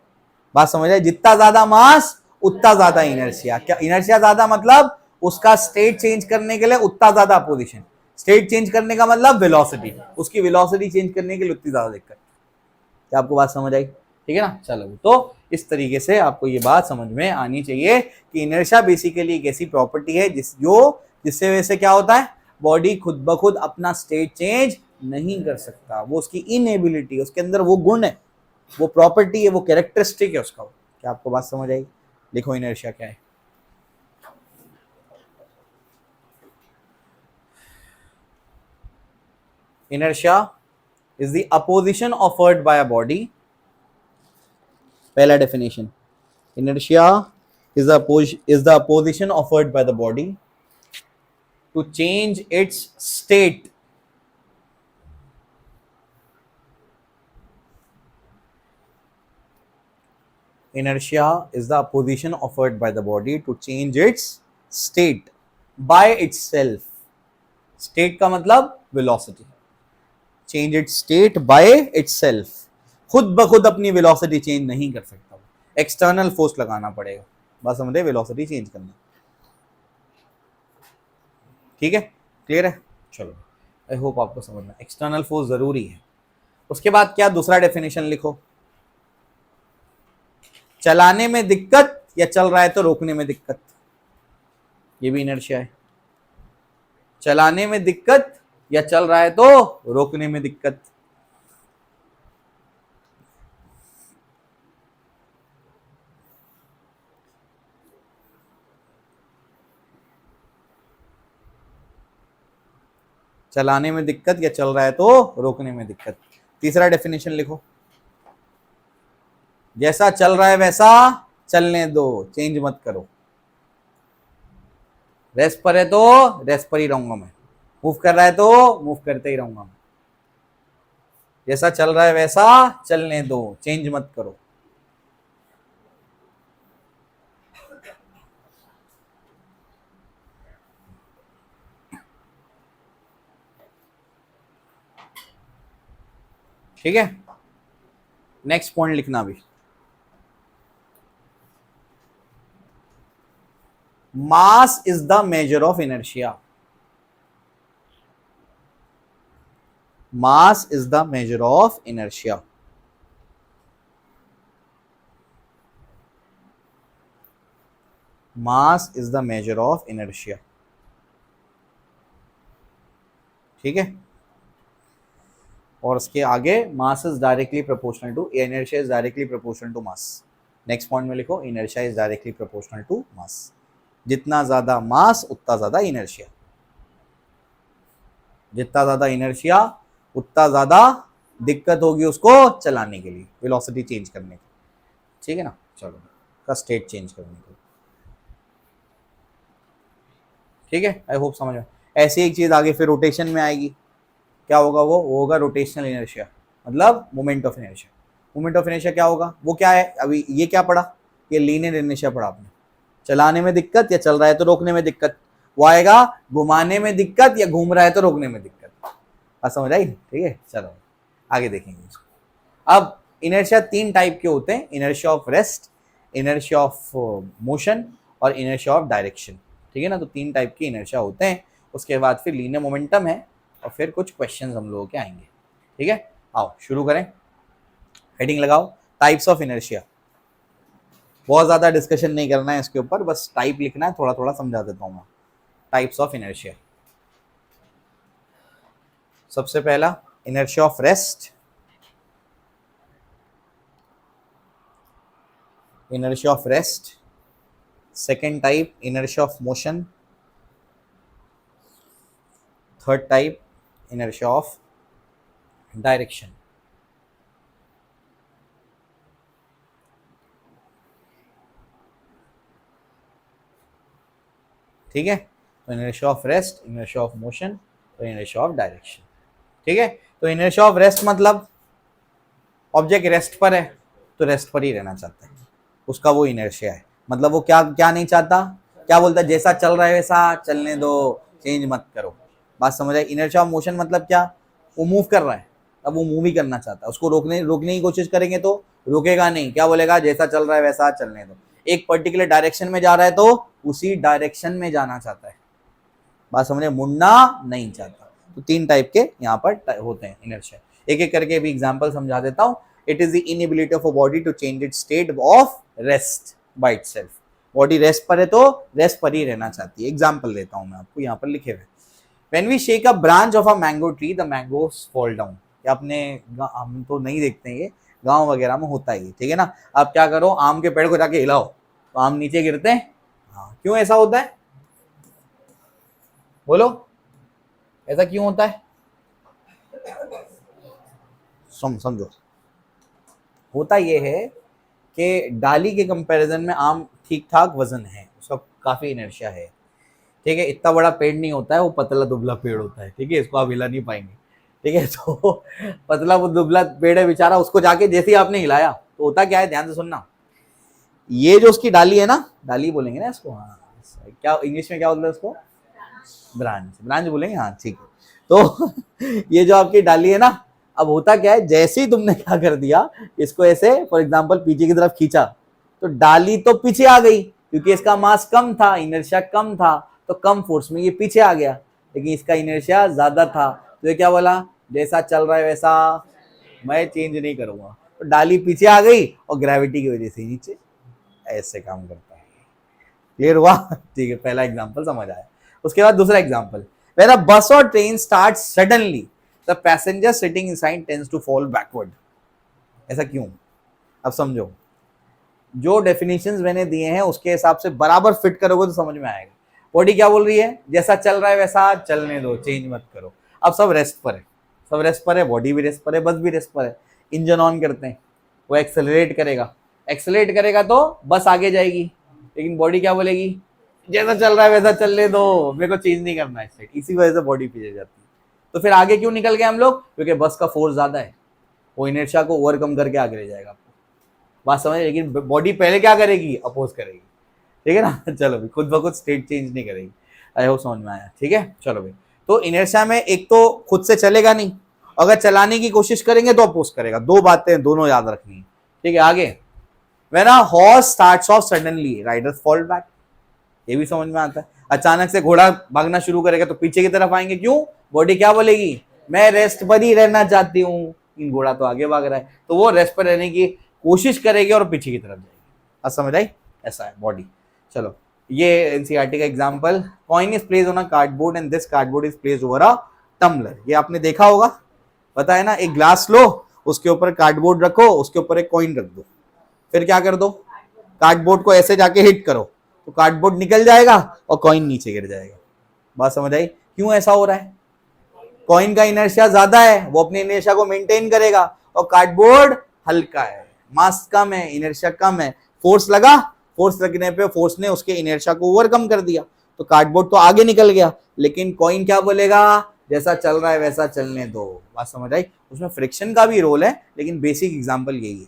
S1: बात समझ आए, जितना ज्यादा मास उतना ज्यादा इनर्शिया। क्या इनर्शिया ज्यादा मतलब उसका स्टेट चेंज करने के लिए उतना ज्यादा अपोजिशन, स्टेट चेंज करने का मतलब वेलोसिटी, उसकी वेलोसिटी चेंज करने के लिए उतनी ज्यादा दिक्कत। क्या आपको बात समझ आई, ठीक है ना। चलो तो इस तरीके से आपको ये बात समझ में आनी चाहिए कि इनर्शिया बेसिकली एक ऐसी प्रॉपर्टी है जिससे वैसे क्या होता है, बॉडी खुद ब खुद अपना स्टेट चेंज नहीं कर सकता, वो उसकी इनएबिलिटी, उसके अंदर वो गुण है, वो प्रॉपर्टी है, वो कैरेक्टरिस्टिक है उसका। क्या आपको बात समझ आई, लिखो इनर्शिया क्या है। Inertia is the opposition offered by a body. पहला definition, inertia is the opposition offered by the body to change its state inertia is the opposition offered by the body to change its state by itself. State का मतलब velocity, change it state by itself, खुद ब खुद अपनी वेलोसिटी चेंज नहीं कर सकता, एक्सटर्नल फोर्स लगाना पड़ेगा। बस समझे, वेलोसिटी चेंज करना, ठीक है, क्लियर है। चलो आई होप आपको समझ में, एक्सटर्नल फोर्स जरूरी है। उसके बाद क्या, दूसरा डेफिनेशन लिखो, चलाने में दिक्कत या चल रहा है तो रोकने में दिक्कत, ये भी इनर्शिया है। चलाने में दिक्कत या चल रहा है तो रोकने में दिक्कत। चलाने में दिक्कत या चल रहा है तो रोकने में दिक्कत। तीसरा डेफिनेशन लिखो, जैसा चल रहा है वैसा चलने दो, चेंज मत करो। रेस्ट पर है तो रेस्ट पर ही रहूंगा मैं, मूव कर रहा है तो मूव करते ही रहूंगा मैं। जैसा चल रहा है वैसा चलने दो, चेंज मत करो। ठीक है, नेक्स्ट पॉइंट लिखना भी, मास is the measure of inertia. Mass is the measure of inertia. Mass is the measure of inertia. ठीक है, और उसके आगे mass is directly proportional to inertia is directly proportional to mass. Next point में लिखो, inertia is directly proportional to mass. जितना ज्यादा mass उतना ज्यादा inertia, जितना ज्यादा inertia उतना ज्यादा दिक्कत होगी उसको चलाने के लिए, वेलोसिटी चेंज करने की, ठीक है ना। चलो का स्टेट चेंज करने के लिए, ठीक है, आई होप समझ में। ऐसी एक चीज आगे फिर रोटेशन में आएगी, क्या होगा, वो होगा रोटेशनल इनर्शिया, मतलब moment of inertia. Moment of inertia क्या होगा, वो क्या है, अभी ये क्या पढ़ा, ये लीनियर इनर्शिया पढ़ा आपने। चलाने में दिक्कत या चल रहा है तो रोकने में दिक्कत, वो आएगा घुमाने में दिक्कत या घूम रहा है तो रोकने में दिक्कत। बात समझ आई? ठीक है, चलो आगे देखेंगे इसको। अब इनर्शिया 3 टाइप के होते हैं, inertia of rest, inertia of motion और इनर्शिया ऑफ डायरेक्शन। ठीक है ना, तो 3 टाइप के इनर्शिया होते हैं। उसके बाद फिर लीनियर मोमेंटम है और फिर कुछ क्वेश्चंस हम लोगों के आएंगे। ठीक है, आओ शुरू करें। हेडिंग लगाओ, टाइप्स ऑफ इनर्शिया। बहुत ज़्यादा डिस्कशन नहीं करना है इसके ऊपर, बस टाइप लिखना है, थोड़ा थोड़ा समझा देता हूँ मैं। टाइप्स ऑफ इनर्शिया, सबसे पहला inertia of rest, inertia of rest. Second type, inertia of motion. Third type, inertia of direction. ठीक है, तो inertia of rest, inertia of motion और inertia of direction. ठीक है, तो inertia of rest मतलब ऑब्जेक्ट रेस्ट पर है तो रेस्ट पर ही रहना चाहता है, उसका वो इनर्शिया है। मतलब वो क्या क्या नहीं चाहता, क्या बोलता है, जैसा चल रहा है वैसा चलने दो, चेंज मत करो। बात समझ आई? इनर्शिया ऑफ मोशन मतलब क्या, वो मूव कर रहा है, अब वो मूव ही करना चाहता है, उसको रोकने की कोशिश करेंगे तो रुकेगा नहीं, क्या बोलेगा, जैसा चल रहा है वैसा चलने दो। एक पर्टिकुलर डायरेक्शन में जा रहा है तो उसी डायरेक्शन में जाना चाहता है। बात समझे? मुड़ना नहीं चाहता। तो 3 टाइप के यहाँ पर होते हैं इनर्शिया। एक एक करके भी एग्जांपल समझा देता हूँ। It is the inability of a body to change its state of rest by itself. Body rest पर है तो रेस्ट पर ही रहना चाहती है। एग्जांपल देता हूँ मैं आपको, यहाँ पर लिखे हुए, when we shake a branch of a mango tree the mangoes fall down. ये अपने हम तो नहीं देखते हैं, ये गाँव वगैरह में होता है, ठीक है ना। आप क्या करो, आम के पेड़ को जाके हिलाओ तो आम नीचे गिरते हैं। हाँ, क्यों ऐसा होता है, बोलो ऐसा क्यों होता है? समझो, होता ये है कि डाली के कंपैरिजन में आम ठीक ठाक वजन है, उसका काफी इनर्शिया है। ठीक है, इतना बड़ा पेड़ नहीं होता है, वो पतला दुबला पेड़ होता है। ठीक है, इसको आप हिला नहीं पाएंगे। ठीक है, तो पतला वो दुबला पेड़ है बेचारा, उसको जाके जैसे ही आपने हिलाया तो होता क्या है, ध्यान से सुनना। ये जो उसकी डाली है ना, डाली बोलेंगे ना इसको, हाँ क्या इंग्लिश में क्या बोलते हैं उसको, ब्रांच बोलेंगे, हाँ ठीक है। तो ये जो आपकी डाली है ना, अब होता क्या है, जैसे ही तुमने क्या कर दिया, इसको ऐसे फॉर एग्जांपल पीछे की तरफ खींचा तो डाली तो पीछे आ गई, क्योंकि इसका मास कम था, इनर्शिया कम था, तो कम फोर्स में ये पीछे आ गया। लेकिन इसका इनर्शिया ज्यादा था, तो ये क्या बोला, जैसा चल रहा है वैसा मैं चेंज नहीं करूंगा। तो डाली पीछे आ गई और ग्रेविटी की वजह से नीचे ऐसे काम करता है। क्लियर हुआ? ठीक है, पहला एग्जाम्पल समझ आया। उसके बाद दूसरा एग्जाम्पल, व्हेन अ बस और train starts suddenly the passenger sitting inside tends to fall backward. ऐसा क्यों? अब समझो, जो डेफिनेशंस मैंने दिए हैं उसके हिसाब से बराबर फिट करोगे तो समझ में आएगा। बॉडी क्या बोल रही है, जैसा चल रहा है वैसा चलने दो, चेंज मत करो। अब सब रेस्ट पर है, सब रेस्ट पर है, बॉडी भी रेस्ट पर है, बस भी रेस्ट पर है। इंजन ऑन करते हैं, वो एक्सेलरेट करेगा तो बस आगे जाएगी, लेकिन बॉडी क्या बोलेगी, जैसा चल रहा है वैसा चलने दो, मेरे को चेंज नहीं करना है। इसी वजह से बॉडी पीछे जाती है। तो फिर आगे क्यों निकल गए हम लोग, क्योंकि बस का फोर्स ज्यादा है, वो इनर्शिया को ओवरकम करके आगे ले जाएगा आपको। बात समझ? लेकिन बॉडी पहले क्या करेगी, अपोज करेगी। ठीक है ना। चलो भाई, खुद ब खुद स्टेट चेंज नहीं करेगी। आई होप समझ में आया। ठीक है, चलो भाई। तो इनर्शिया में एक तो खुद से चलेगा नहीं, अगर चलाने की कोशिश करेंगे तो अपोज करेगा। 2 बातें दोनों याद रखनी है। ठीक है, आगे, when a horse starts of suddenly Riders fall back. ये भी समझ में आता है। अचानक से घोड़ा भागना शुरू करेगा तो पीछे की तरफ आएंगे, क्यों, बॉडी क्या बोलेगी, मैं रेस्ट पर ही रहना चाहती हूँ, घोड़ा तो आगे भाग रहा है, तो वो रेस्ट पर रहने की कोशिश करेगी और पीछे की तरफ जाएगी। अब समझ आई? ऐसा है बॉडी। चलो, ये एनसीईआरटी का example, coin is placed on a cardboard and this cardboard is placed over a tumbler. ये आपने देखा होगा, पता है ना, एक ग्लास लो, उसके ऊपर कार्डबोर्ड रखो, उसके ऊपर एक कॉइन रख दो, फिर क्या कर दो, कार्डबोर्ड को ऐसे जाके हिट करो तो कार्डबोर्ड निकल जाएगा और कॉइन नीचे गिर जाएगा। बात समझ आई? क्यों ऐसा हो रहा है, कॉइन का इनर्शिया ज्यादा है, वो अपने इनर्शिया को मेंटेन करेगा, और कार्डबोर्ड हल्का है, मास कम है, इनर्शिया कम है, फोर्स लगा, फोर्स लगने पे फोर्स ने उसके इनर्शिया को ओवरकम कर दिया, तो कार्डबोर्ड तो आगे निकल गया, लेकिन कॉइन क्या बोलेगा, जैसा चल रहा है वैसा चलने दो। बात समझ आई? उसमें फ्रिक्शन का भी रोल है, लेकिन बेसिक एग्जांपल यही है।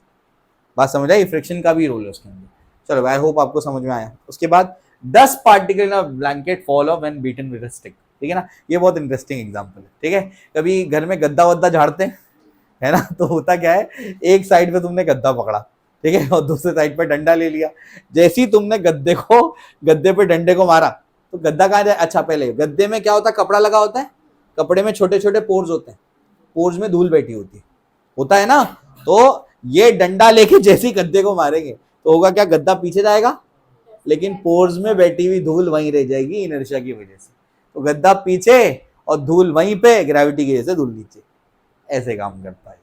S1: बात समझ आई? फ्रिक्शन का भी रोल है उसके अंदर। चलो आई होप आपको समझ में आया। उसके बाद 10 particle in a blanket fall of when beaten with a stick, ठीक है ना। ये बहुत इंटरेस्टिंग एग्जांपल है, ठीक है। कभी घर में गद्दा वद्दा झाड़ते हैं, है ना, तो होता क्या है, एक साइड पे तुमने गद्दा पकड़ा, ठीक है, और दूसरे साइड पे डंडा ले लिया। जैसे ही तुमने गद्दे पे डंडे को मारा तो गद्दा कहाँ जाए। अच्छा, पहले गद्दे में क्या होता है, कपड़ा लगा होता है, कपड़े में छोटे छोटे पोर्स होते हैं, पोर्स में धूल बैठी होती है, होता है ना। तो ये डंडा लेके जैसे ही गद्दे को मारेंगे तो होगा क्या, गद्दा पीछे जाएगा, लेकिन पोर्स में बैठी हुई धूल वहीं रह जाएगी इनर्शिया की वजह से। तो गद्दा पीछे और धूल वहीं पे, ग्रेविटी की वजह से धूल नीचे, ऐसे काम करता है,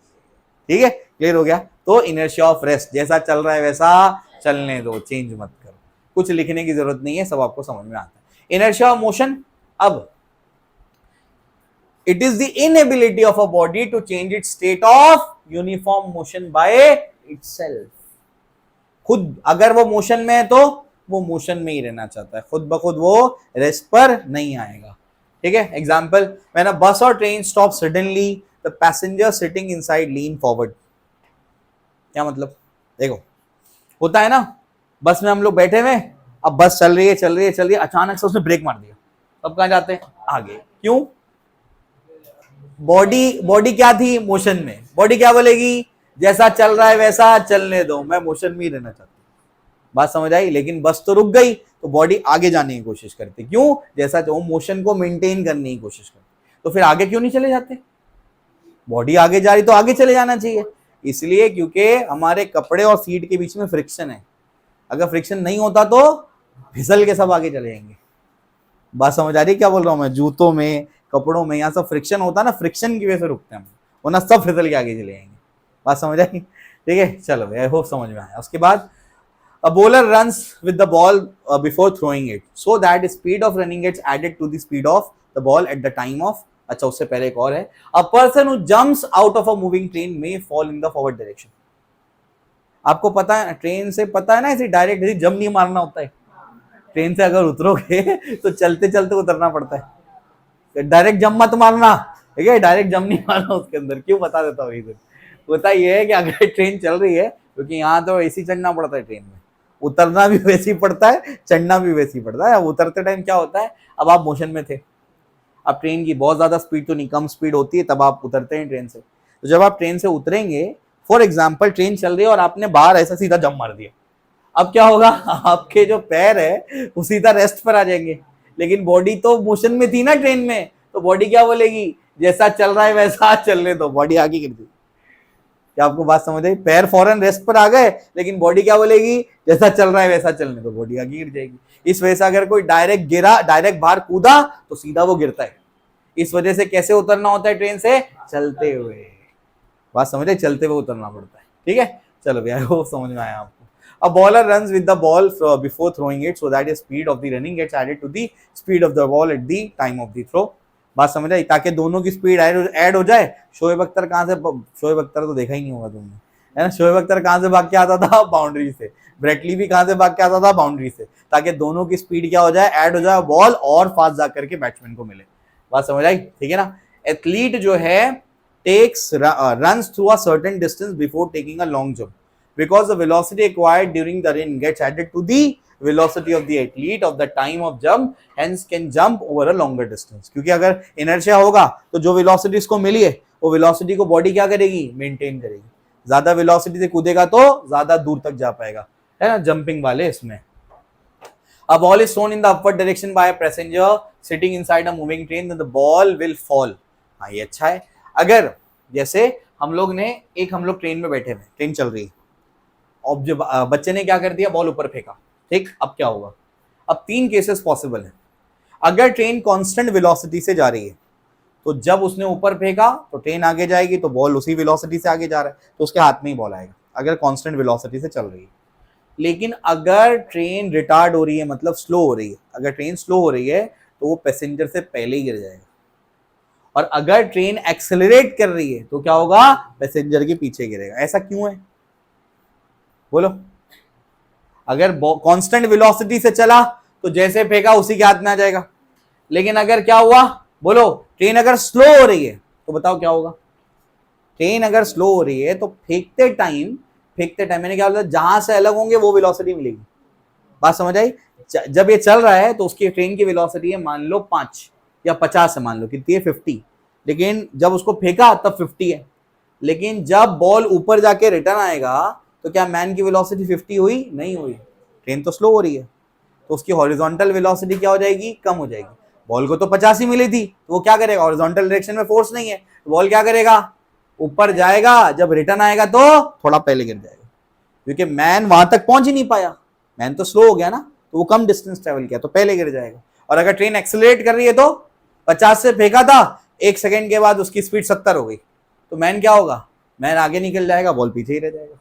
S1: ठीक है। क्लियर हो गया। तो इनर्शिया ऑफ रेस्ट, जैसा चल रहा है वैसा चलने दो, चेंज मत करो, कुछ लिखने की जरूरत नहीं है, सब आपको समझ में आता है। इनर्शिया ऑफ मोशन, अब it is the inability of a body to change its state of uniform motion by itself। खुद अगर वो मोशन में है तो वो मोशन में ही रहना चाहता है, खुद ब खुद वो रेस्ट पर नहीं आएगा, ठीक है। एग्जाम्पल, व्हेन अ बस और train stop suddenly the passenger sitting inside lean forward. क्या मतलब, देखो होता है ना, बस में हम लोग बैठे हुए, अब बस चल रही है, अचानक से उसने ब्रेक मार दिया, अब कहां जाते हैं, आगे। क्यों, बॉडी क्या थी, मोशन में। बॉडी क्या बोलेगी, जैसा चल रहा है वैसा चलने दो, मैं मोशन में ही रहना चाहती हूँ। बात समझ आई। लेकिन बस तो रुक गई तो बॉडी आगे जाने की कोशिश करती, क्यों, जैसा वो मोशन को मेंटेन करने की कोशिश करती। तो फिर आगे क्यों नहीं चले जाते, बॉडी आगे जा रही तो आगे चले जाना चाहिए। इसलिए क्योंकि हमारे कपड़े और सीट के बीच में फ्रिक्शन है, अगर फ्रिक्शन नहीं होता तो फिसल के सब आगे चले जाएंगे। बात समझ आ रही है क्या बोल रहा हूं मैं, जूतों में, कपड़ों में, यहाँ सब फ्रिक्शन होता है ना, फ्रिक्शन की वजह से रुकते हैं हम, वरना सब फिसल के आगे चले जाएंगे। बात समझ आई, ठीक है। चलो आई होप समझ में आया। उसके बाद a bowler runs with the ball before throwing it so that speed of running gets added to the speed of the ball at the time of, अच्छा उससे पहले एक और है, a person who jumps out of a moving train may fall in the forward direction। आपको पता है ट्रेन से, पता है ना, ऐसे डायरेक्ट ऐसे जंप नहीं मारना होता है, ट्रेन से अगर उतरोगे तो चलते चलते उतरना पड़ता है, डायरेक्ट जंप मत मारना, ठीक है, डायरेक्ट जंप नहीं मारना उसके अंदर। क्यों, बता देता हूँ रीजन। होता ये है कि अगर ट्रेन चल रही है, क्योंकि यहाँ तो एसी चढ़ना पड़ता है ट्रेन में, उतरना भी वैसे ही पड़ता है, चढ़ना भी वैसे ही पड़ता है। अब उतरते टाइम क्या होता है, अब आप मोशन में थे, अब ट्रेन की बहुत ज्यादा स्पीड तो नहीं, कम स्पीड होती है, तब आप उतरते हैं ट्रेन से। तो जब आप ट्रेन से उतरेंगे, फॉर एग्जाम्पल ट्रेन चल रही है और आपने बाहर ऐसा सीधा जंप मार दिया, अब क्या होगा, आपके जो पैर है वो सीधा रेस्ट पर आ जाएंगे, लेकिन बॉडी तो मोशन में थी ना ट्रेन में, तो बॉडी क्या बोलेगी, जैसा चल रहा है वैसा चलने दो, बॉडी आगे गिर दी। क्या आपको बात समझ आई, पैर फौरन रेस्ट पर आ गए, लेकिन बॉडी क्या बोलेगी, जैसा चल रहा है वैसा चलने दो, बॉडी आगे गिर जाएगी। इस वजह से अगर कोई डायरेक्ट गिरा, डायरेक्ट बाहर कूदा तो सीधा वो गिरता है। इस वजह से कैसे उतरना होता है ट्रेन से, चलते हुए। बात समझ आई, चलते हुए उतरना पड़ता है, ठीक है। चलो भैया वो समझ में आया आपको। A bowler runs with the ball before throwing it so that the speed of the running gets added to the speed of the ball at the time of the throw। बात समझ आई, ताकि दोनों की स्पीड ऐड हो जाए। शोएब अख्तर कहाँ से, शोएब अख्तर तो देखा ही नहीं होगा तुमने, है ना, शोएब अख्तर कहाँ से भाग के आता था, बाउंड्री से। ब्रेटली भी कहाँ से भाग के आता था, बाउंड्री से, ताकि दोनों की स्पीड क्या हो जाए, ऐड हो जाए, बॉल और फास्ट जा करके बैट्समैन को मिले। बात समझ आई, ठीक है ना। एथलीट जो है takes runs through a certain distance before taking a long jump because the velocity acquired during the run gets added to the velocity of the athlete of the time of jump, hence can jump over a longer distance। क्योंकि अगर इनर्शिया होगा तो जो वेलोसिटी इसको मिली है वो वेलोसिटी को बॉडी क्या करेगी, मेंटेन करेगी। ज्यादा वेलोसिटी से कूदेगा तो ज्यादा दूर तक जा पाएगा, है ना, जंपिंग वाले इसमें। A ball is thrown in the upward direction by a passenger sitting inside a moving train, then the ball will fall। हाँ ये अच्छा है। अगर जैसे हम लोग ट्रेन में बैठे हुए, ट्रेन चल रही है, अब जो बच्चे ने क्या कर दिया, बॉल ऊपर फेंका, ठीक, अब क्या होगा, अब 3 केसेस पॉसिबल है। अगर ट्रेन कांस्टेंट वेलोसिटी से जा रही है तो जब उसने ऊपर फेंका तो ट्रेन आगे जाएगी, तो बॉल उसी वेलोसिटी से आगे जा रहा है तो उसके हाथ में ही बॉल आएगा, अगर कांस्टेंट वेलोसिटी से चल रही है। लेकिन अगर ट्रेन रिटार्ड हो रही है, मतलब स्लो हो रही है, अगर ट्रेन स्लो हो रही है तो वो पैसेंजर से पहले ही गिर जाएगा। और अगर ट्रेन एक्सेलरेट कर रही है तो क्या होगा, पैसेंजर के पीछे गिरेगा। ऐसा क्यों है बोलो, अगर कांस्टेंट वेलोसिटी से चला तो जैसे फेंका उसी के हाथ में आ जाएगा, लेकिन अगर क्या हुआ बोलो, ट्रेन अगर स्लो हो रही है तो बताओ क्या होगा। ट्रेन अगर स्लो हो रही है तो फेंकते टाइम मैंने क्या बोला, जहां से अलग होंगे वो वेलोसिटी मिलेगी, बात समझ आई? जब ये चल रहा है तो उसकी ट्रेन की वेलोसिटी है मान लो 5 या 50 है, मान लो कितनी है 50, लेकिन जब उसको फेंका तब 50 है, लेकिन जब बॉल ऊपर जाके रिटर्न आएगा तो क्या मैन की वेलोसिटी 50 हुई? नहीं हुई, ट्रेन तो स्लो हो रही है, तो उसकी हॉरिजॉन्टल वेलोसिटी क्या हो जाएगी? कम हो जाएगी। बॉल को तो 50 ही मिली थी, तो वो क्या करेगा? हॉरिजॉन्टल डायरेक्शन में फोर्स नहीं है, बॉल क्या करेगा? ऊपर जाएगा, जब रिटर्न आएगा तो थोड़ा पहले गिर जाएगा, क्योंकि मैन वहां तक पहुंच ही नहीं पाया, मैन तो स्लो हो गया ना, तो वो कम डिस्टेंस ट्रेवल किया तो पहले गिर जाएगा। और अगर ट्रेन एक्सेलरेट कर रही है तो 50 से फेंका था, 1 सेकंड के बाद उसकी स्पीड 70 हो गई, तो मैन क्या होगा? मैन आगे निकल जाएगा, बॉल पीछे ही रह जाएगा।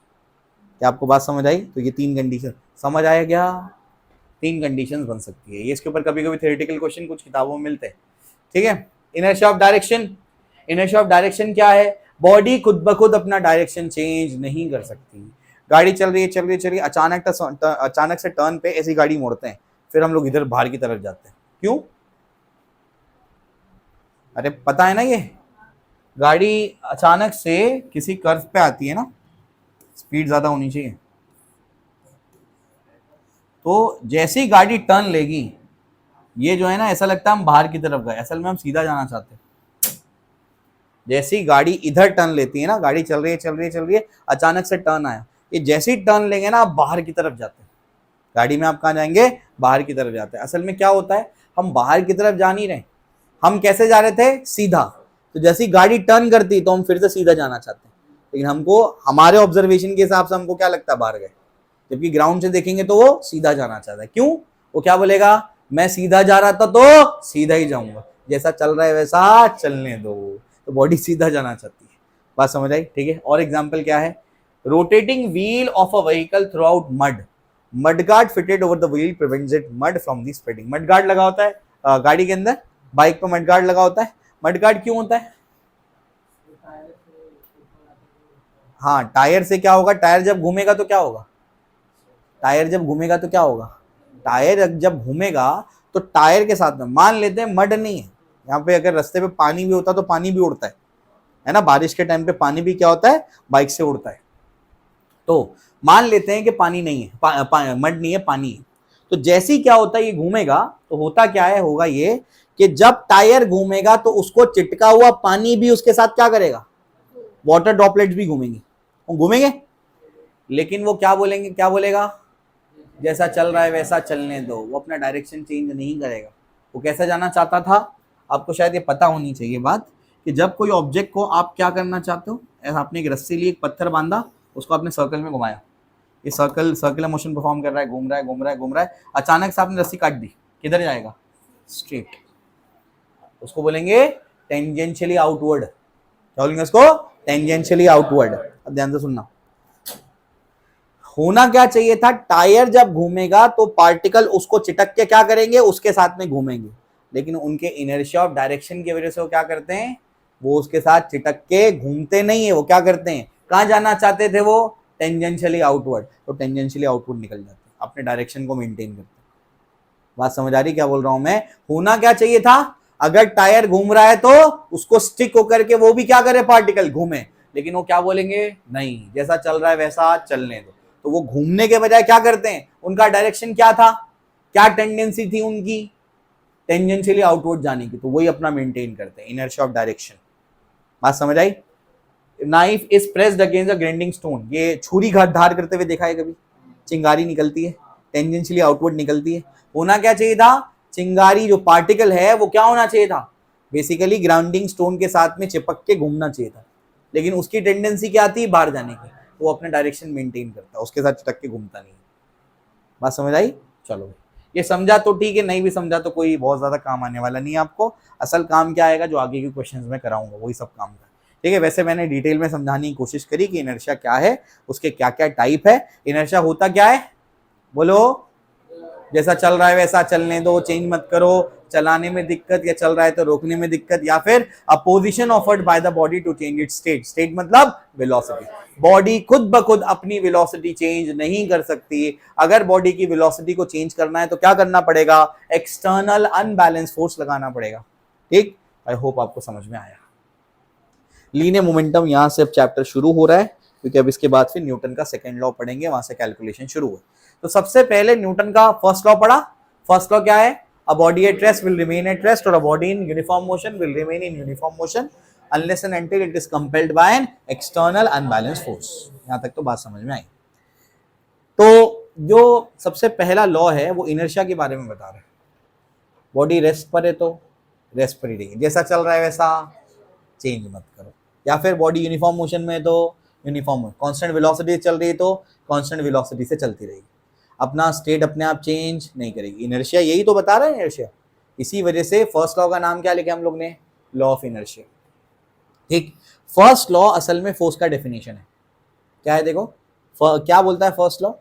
S1: क्या आपको बात समझ आई? तो ये 3 कंडीशन समझ आया क्या? 3 कंडीशन बन सकती है ये, इसके ऊपर कभी कभी थ्योरेटिकल क्वेश्चन कुछ किताबों में मिलते हैं, ठीक है। Inertia of direction, inertia of direction क्या है? बॉडी खुद ब खुद अपना डायरेक्शन चेंज नहीं कर सकती। गाड़ी चल रही है चल रही है चल रही है, अचानक से टर्न पे ऐसी गाड़ी मोड़ते हैं, फिर हम लोग इधर बाहर की तरफ जाते हैं, क्यों? अरे पता है ना, ये गाड़ी अचानक से किसी कर्व पे आती है ना, स्पीड ज्यादा होनी चाहिए, तो जैसे ही गाड़ी टर्न लेगी, ये जो है ना, ऐसा लगता है हम बाहर की तरफ गए, असल में हम सीधा जाना चाहते हैं। जैसे ही गाड़ी इधर टर्न लेती है ना, गाड़ी चल रही है चल रही है चल रही है, अचानक से टर्न आया, ये जैसे ही टर्न लेंगे ना, आप बाहर की तरफ जाते हैं। गाड़ी में आप कहाँ जाएंगे? बाहर की तरफ जाते हैं। असल में क्या होता है, हम बाहर की तरफ जा नहीं रहे, हम कैसे जा रहे थे? सीधा। तो जैसे ही गाड़ी टर्न करती तो हम फिर से सीधा जाना चाहते हैं, लेकिन हमको हमारे ऑब्जर्वेशन के हिसाब से हमको क्या लगता है? बाहर गए, जबकि ग्राउंड से देखेंगे तो वो सीधा जाना चाहता है। क्यों? वो क्या बोलेगा? मैं सीधा जा रहा था तो सीधा ही जाऊंगा, जैसा चल रहा है वैसा चलने दो। तो बॉडी सीधा जाना चाहती है। बात समझ आई? ठीक है। और एग्जांपल क्या है? Rotating wheel of a vehicle through out mud, mud guard fitted over the wheel prevents it mud from the spreading. Mud guard लगा होता है गाड़ी के अंदर, बाइक पर मड गार्ड लगा होता है। मड गार्ड क्यों होता है? हाँ, टायर से क्या होगा? टायर जब घूमेगा तो क्या होगा? टायर जब घूमेगा तो क्या होगा? टायर जब घूमेगा तो टायर के साथ में, मान लेते हैं मड नहीं है यहाँ पे, अगर रास्ते पे पानी भी होता तो पानी भी उड़ता है ना, बारिश के टाइम पे पानी भी क्या होता है? बाइक से उड़ता है। तो मान लेते हैं कि पानी नहीं है, मड नहीं है, पानी है। तो जैसे ही क्या होता है, ये घूमेगा तो होता क्या है? होगा ये कि जब टायर घूमेगा तो उसको चिटका हुआ पानी भी उसके साथ क्या करेगा? वाटर ड्रॉपलेट्स भी घूमेंगे, वो घूमेंगे, लेकिन वो क्या बोलेंगे? क्या बोलेगा? जैसा चल रहा है वैसा चलने दो। वो अपना डायरेक्शन चेंज नहीं करेगा। वो कैसा जाना चाहता था? आपको शायद ये पता होनी चाहिए बात, कि जब कोई ऑब्जेक्ट को आप क्या करना चाहते हो, ऐसा आपने एक रस्सी ली, एक पत्थर बांधा, उसको आपने सर्कल में घुमाया, ये सर्कुलर मोशन परफॉर्म कर रहा है, घूम रहा है घूम रहा है घूम रहा है, अचानक से आपने रस्सी काट दी, किधर जाएगा? स्ट्रेट। उसको बोलेंगे टेंजेंशियली आउटवर्ड। क्या बोलेंगे उसको? Tangentially outward. अब ध्यान से सुनना, होना क्या चाहिए था? टायर जब घूमेगा तो पार्टिकल उसको चिटक के क्या करेंगे? उसके साथ में घूमेंगे, लेकिन उनके इनर्शिया ऑफ डायरेक्शन की वजह से वो क्या करते हैं? वो उसके साथ चिटक के घूमते नहीं है। वो क्या करते हैं? कहां जाना चाहते थे वो? Tangentially outward. तो टेंजेंशियली आउटवर्ड निकल जाते हैं, अपने डायरेक्शन को मेंटेन करते हैं। बात समझ आ रही क्या बोल रहा हूं मैं? होना क्या चाहिए था? अगर टायर घूम रहा है तो उसको स्टिक होकर के वो भी क्या करे? पार्टिकल घूमे, लेकिन वो क्या बोलेंगे? नहीं, जैसा चल रहा है वैसा चलने दो। तो वो घूमने के बजाय क्या करते हैं? उनका डायरेक्शन क्या था? क्या टेंडेंसी थी उनकी? टेंजेंशियली आउटवर्ड जाने की। तो वही अपना मेंटेन करते हैं, इनर्शिया ऑफ डायरेक्शन। बात समझ आई? Knife is pressed against a grinding stone, ये छुरी घाट धार करते हुए देखा है कभी? चिंगारी निकलती है, टेंजेंशियली आउटवर्ड निकलती है। होना क्या चाहिए था? चिंगारी जो पार्टिकल है वो क्या होना चाहिए था? बेसिकली ग्राउंडिंग स्टोन के साथ में चिपक के घूमना चाहिए था, लेकिन उसकी टेंडेंसी क्या थी? बाहर जाने की। वो अपने डायरेक्शन मेंटेन करता है, उसके साथ चिपक के घूमता नहीं। बात समझ आई? चलो, ये समझा तो ठीक है, नहीं भी समझा तो कोई बहुत ज्यादा काम आने वाला नहीं है आपको। असल काम क्या आएगा? जो आगे के क्वेश्चंस में कराऊंगा वही सब काम का, ठीक है। वैसे मैंने डिटेल में समझाने की कोशिश करी कि इनर्शिया क्या है, उसके क्या क्या टाइप है। इनर्शिया होता क्या है? बोलो। जैसा चल रहा है वैसा चलने दो, चेंज मत करो। चलाने में दिक्कत, या चल रहा है तो रोकने में दिक्कत, या फिर a position offered by the body to change its state. State मतलब वेलोसिटी। बॉडी खुद ब खुद अपनी वेलोसिटी चेंज नहीं कर सकती। अगर बॉडी की वेलोसिटी को चेंज करना है तो क्या करना पड़ेगा? एक्सटर्नल अनबैलेंस फोर्स लगाना पड़ेगा। ठीक, आई होप आपको समझ में आया। लीनियर मोमेंटम यहां से अब चैप्टर शुरू हो रहा है, क्योंकि अब इसके बाद फिर न्यूटन का सेकंड लॉ पढ़ेंगे, वहां से कैलकुलेशन शुरू है। तो सबसे पहले न्यूटन का फर्स्ट लॉ पढ़ा। फर्स्ट लॉ क्या है? A body at rest will remain at rest और a body in uniform motion will remain in uniform motion unless and until it is compelled by an external unbalanced force. यहां तक तो बात समझ में आई। तो जो सबसे पहला लॉ है वो इनर्शिया के बारे में बता रहा है। बॉडी रेस्ट पर है तो रेस्ट पर ही रहेगी, जैसा चल रहा है वैसा चेंज मत करो। या फिर बॉडी यूनिफॉर्म मोशन में तो यूनिफॉर्म, कांस्टेंट वेलोसिटी चल रही है तो कांस्टेंट वेलोसिटी से चलती रहेगी, अपना स्टेट अपने आप चेंज नहीं करेगी। इनर्शिया यही तो बता रहा है इनर्शिया। इसी वजह से फर्स्ट लॉ का नाम क्या लिखा हम लोग ने? Law of inertia. ठीक, फर्स्ट लॉ असल में फोर्स का डेफिनेशन है। क्या है देखो, क्या बोलता है फर्स्ट लॉ?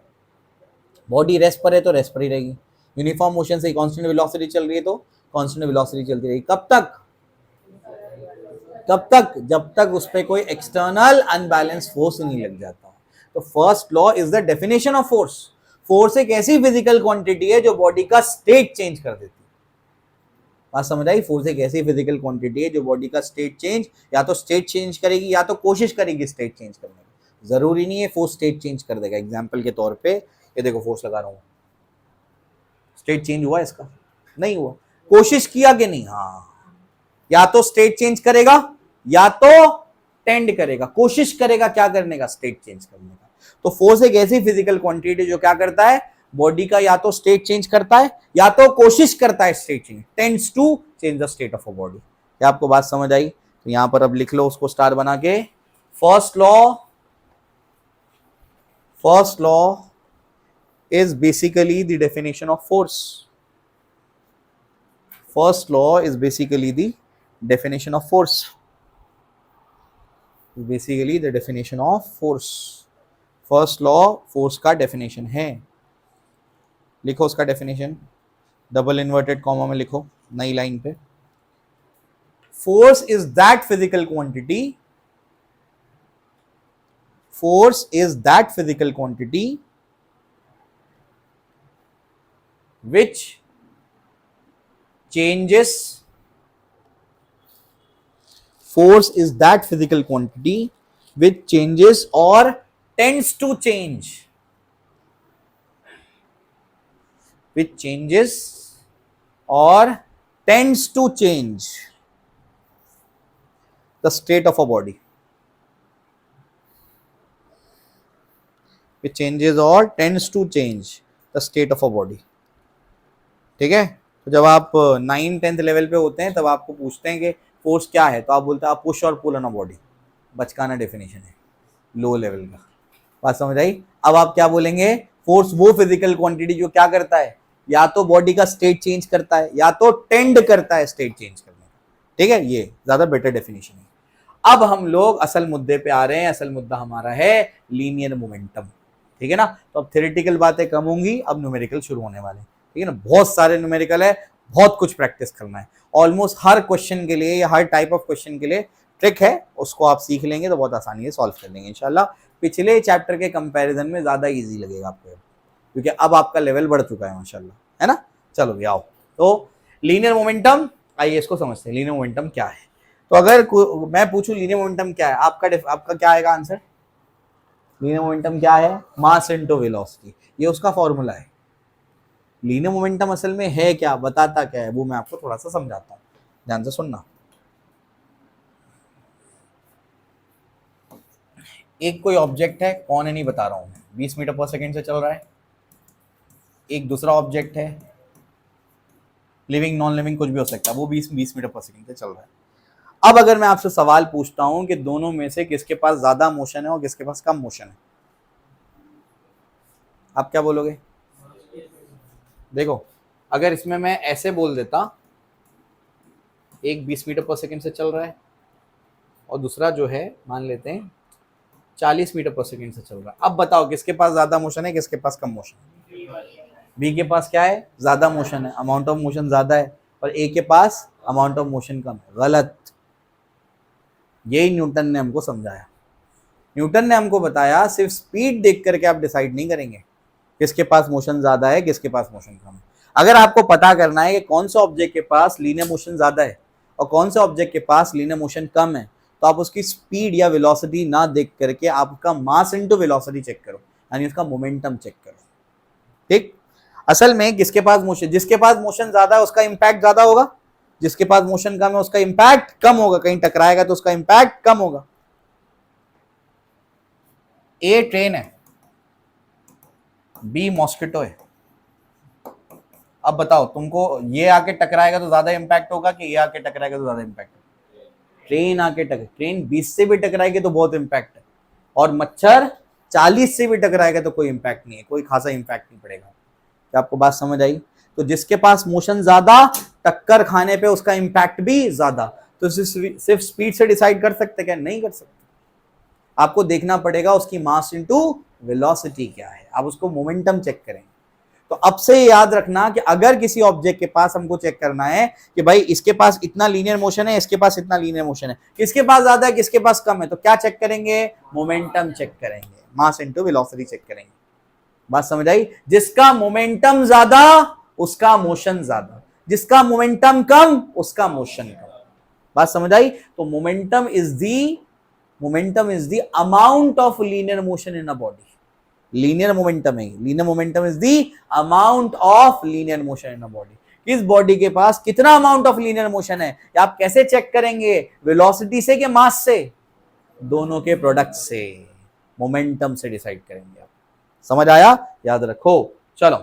S1: बॉडी रेस्ट पर है तो रेस्ट पर ही रहेगी, यूनिफॉर्म मोशन से कांस्टेंट वेलोसिटी चल रही है तो कांस्टेंट वेलोसिटी चलती रहेगी। कब तक? कब तक? जब तक उस पर कोई एक्सटर्नल अनबैलेंस फोर्स नहीं लग जाता। तो first law is the definition of force. Force एक ऐसी फिजिकल क्वांटिटी है जो बॉडी का स्टेट चेंज कर देती है। बात समझ आई? फोर्स एक ऐसी फिजिकल क्वांटिटी है जो बॉडी का स्टेट चेंज, या तो स्टेट चेंज करेगी या तो कोशिश करेगी स्टेट चेंज करने की। जरूरी नहीं है फोर्स स्टेट चेंज कर देगा। एग्जाम्पल के तौर पे ये देखो, फोर्स लगा रहा हूं, स्टेट चेंज हुआ इसका? नहीं हुआ। कोशिश किया कि नहीं? हाँ, या तो स्टेट चेंज करेगा या तो टेंड करेगा, कोशिश करेगा क्या करने का? स्टेट चेंज करने का। तो फोर्स एक ऐसी फिजिकल क्वांटिटी जो क्या करता है? बॉडी का या तो स्टेट चेंज करता है या तो कोशिश करता है state change, tends to change the state of a body. क्या आपको बात समझ आई? तो यहां पर अब लिख लो उसको स्टार बना के। First law is basically the definition of force. First law is basically the definition of force. Basically the definition of force. First law force का definition है। लिखो उसका definition, डबल इन्वर्टेड कॉमा में लिखो नई लाइन पे। Force is that physical quantity. Force is that physical quantity which changes. Force is that physical quantity which changes or tends to change, which changes or tends to change the state of a body, which changes or tends to change the state of a body. ठीक है? तो जब आप 9th-10th लेवल पे होते हैं तब आपको पूछते हैं कि फोर्स क्या है, तो आप बोलते हैं आप पुश और पुल ऑन अ बॉडी। बचकाना डेफिनेशन है लो लेवल का। बात समझ आई? अब आप क्या बोलेंगे? फोर्स वो फिजिकल क्वांटिटी जो क्या करता है? या तो बॉडी का स्टेट चेंज करता है या तो टेंड करता है स्टेट चेंज करने का। ठीक है, ये ज्यादा बेटर डेफिनेशन है। अब हम लोग असल मुद्दे पे आ रहे हैं। असल मुद्दा हमारा है लीनियर मोमेंटम। ठीक है ना? तो अब थ्योरेटिकल बातें कम होंगी, अब न्यूमेरिकल शुरू होने वाले हैं। ठीक है ना? बहुत सारे न्यूमेरिकल है, बहुत कुछ प्रैक्टिस करना है। ऑलमोस्ट हर क्वेश्चन के लिए या हर टाइप ऑफ क्वेश्चन के लिए ट्रिक है, उसको आप सीख लेंगे तो बहुत आसानी से सॉल्व कर लेंगे इंशाल्लाह। पिछले चैप्टर के कंपैरिजन में ज्यादा इजी लगेगा आपको, क्योंकि अब आपका लेवल बढ़ चुका है माशाल्लाह, है ना? चलो भी आओ। तो लीनियर मोमेंटम, आइए इसको समझते हैं। लीनियर मोमेंटम क्या है? तो अगर मैं पूछूं लीनियर मोमेंटम क्या है, आपका क्या आएगा आंसर? लीनियर मोमेंटम क्या है? मास इनटू वेलोसिटी, ये उसका फॉर्मूला है। लीनियर मोमेंटम असल में है क्या, बताता क्या है, वो मैं आपको थोड़ा सा समझाता हूं, ध्यान से सुनना। एक कोई ऑब्जेक्ट है, कौन है नहीं बता रहा हूं, 20 मीटर पर सेकेंड से चल रहा है। एक दूसरा ऑब्जेक्ट है, लिविंग नॉन लिविंग कुछ भी हो सकता है, वो 20 मीटर पर सेकेंड से चल रहा है। अब अगर मैं आपसे सवाल पूछता हूं कि दोनों में से किसके पास ज्यादा मोशन है और किसके पास कम मोशन है, आप क्या बोलोगे? देखो, अगर इसमें मैं ऐसे बोल देता, एक 20 मीटर पर सेकेंड से चल रहा है और दूसरा जो है मान लेते हैं 40 मीटर पर सेकेंड से चल रहा है। अब बताओ किसके पास ज्यादा मोशन है, किसके पास कम मोशन है? बी के पास क्या है? ज्यादा मोशन है, अमाउंट ऑफ मोशन ज्यादा है, और ए के पास अमाउंट ऑफ मोशन कम है। गलत। यही न्यूटन ने हमको समझाया। न्यूटन ने हमको बताया सिर्फ स्पीड देख करके आप डिसाइड नहीं करेंगे किसके पास मोशन ज्यादा है, किसके पास मोशन कम है। अगर आपको पता करना है कि कौन सा ऑब्जेक्ट के पास लीनियर मोशन ज्यादा है और कौन सा ऑब्जेक्ट के पास लीनियर मोशन कम है, तो आप उसकी स्पीड या वेलोसिटी ना देख करके आपका मास इनटू वेलोसिटी चेक करो, यानी उसका मोमेंटम चेक करो। ठीक। असल में किसके पास मोशन, जिसके पास मोशन ज्यादा है उसका इंपैक्ट ज्यादा होगा, जिसके पास मोशन कम है उसका इंपैक्ट कम होगा, कहीं टकराएगा तो उसका इंपैक्ट कम होगा। ए ट्रेन है, बी मॉस्किटो है, अब बताओ तुमको ये आके टकराएगा तो ज्यादा इंपैक्ट होगा कि ये आके टकराएगा तो ज्यादा इंपैक्ट होगा? ट्रेन आके टकर, ट्रेन 20 से भी टकराएगी तो बहुत इंपैक्ट है, और मच्छर 40 से भी टकराएगा तो कोई इंपैक्ट नहीं है, कोई खासा इंपैक्ट नहीं पड़ेगा। क्या आपको बात समझ आई? तो जिसके पास मोशन ज्यादा, टक्कर खाने पे उसका इंपैक्ट भी ज्यादा। तो सिर्फ स्पीड से डिसाइड कर सकते क्या? नहीं कर सकते। आपको देखना पड़ेगा उसकी मास इनटू वेलोसिटी क्या है, आप उसको मोमेंटम चेक करेंगे। तो अब से याद रखना कि अगर किसी ऑब्जेक्ट के पास हमको चेक करना है कि भाई इसके पास इतना लीनियर मोशन है, इसके पास इतना लीनियर मोशन है, किसके पास ज्यादा है किसके पास कम है, तो क्या चेक करेंगे? मोमेंटम चेक करेंगे, मास इनटू वेलोसिटी चेक करेंगे। बात समझ आई? जिसका मोमेंटम ज्यादा उसका मोशन ज्यादा, जिसका मोमेंटम कम उसका मोशन कम। बात समझ आई? तो momentum is the amount of linear motion in a body. Linear momentum है, linear momentum is the amount of linear motion in a body. किस बॉडी के पास कितना अमाउंट ऑफ लीनियर मोशन है, या आप कैसे चेक करेंगे? वेलोसिटी से कि मास से? दोनों के प्रोडक्ट से, मोमेंटम से डिसाइड करेंगे आप। समझ आया? याद रखो। चलो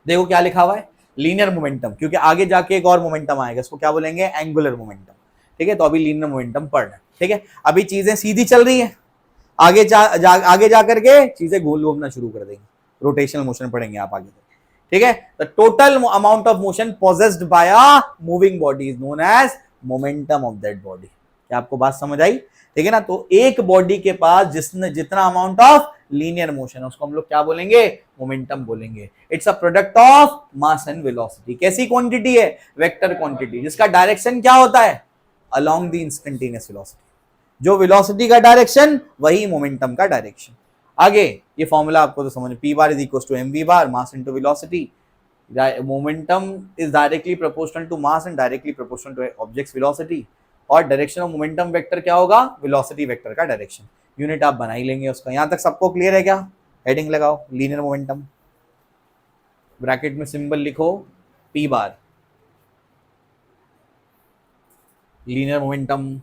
S1: देखो क्या लिखा हुआ है, लीनियर मोमेंटम, क्योंकि आगे जाके एक और मोमेंटम आएगा, इसको क्या बोलेंगे? Angular momentum. ठीक है, तो अभी लीनियर मोमेंटम पढ़ना। ठीक है, अभी चीजें सीधी चल रही है, आगे जा करके चीजें गोल घूमना शुरू कर देंगी, रोटेशनल मोशन पढ़ेंगे आप आगे। ठीक है, the total amount of motion possessed by a moving body is known as momentum of that body. क्या आपको बात समझ आई? ठीक है ना, तो एक बॉडी के पास जिसने जितना अमाउंट ऑफ लीनियर मोशन है उसको हम लोग क्या बोलेंगे? मोमेंटम बोलेंगे। It's a product of mass and velocity. कैसी क्वांटिटी है? वेक्टर क्वांटिटी, जिसका डायरेक्शन क्या होता है? Along the instantaneous velocity. जो वेलोसिटी का डायरेक्शन वही मोमेंटम का डायरेक्शन। आगे ये फॉर्मूला आपको तो समझ, P bar is equal to M V bar, mass into velocity. Momentum is directly proportional to mass and directly proportional to object's velocity. और डायरेक्शन ऑफ मोमेंटम वेक्टर क्या होगा? वेलोसिटी वेक्टर का डायरेक्शन। यूनिट आप बना ही लेंगे उसका। यहां तक सबको क्लियर है क्या? हेडिंग लगाओ, लीनियर मोमेंटम, ब्रैकेट में सिंबल लिखो पी बार, लीनियर मोमेंटम।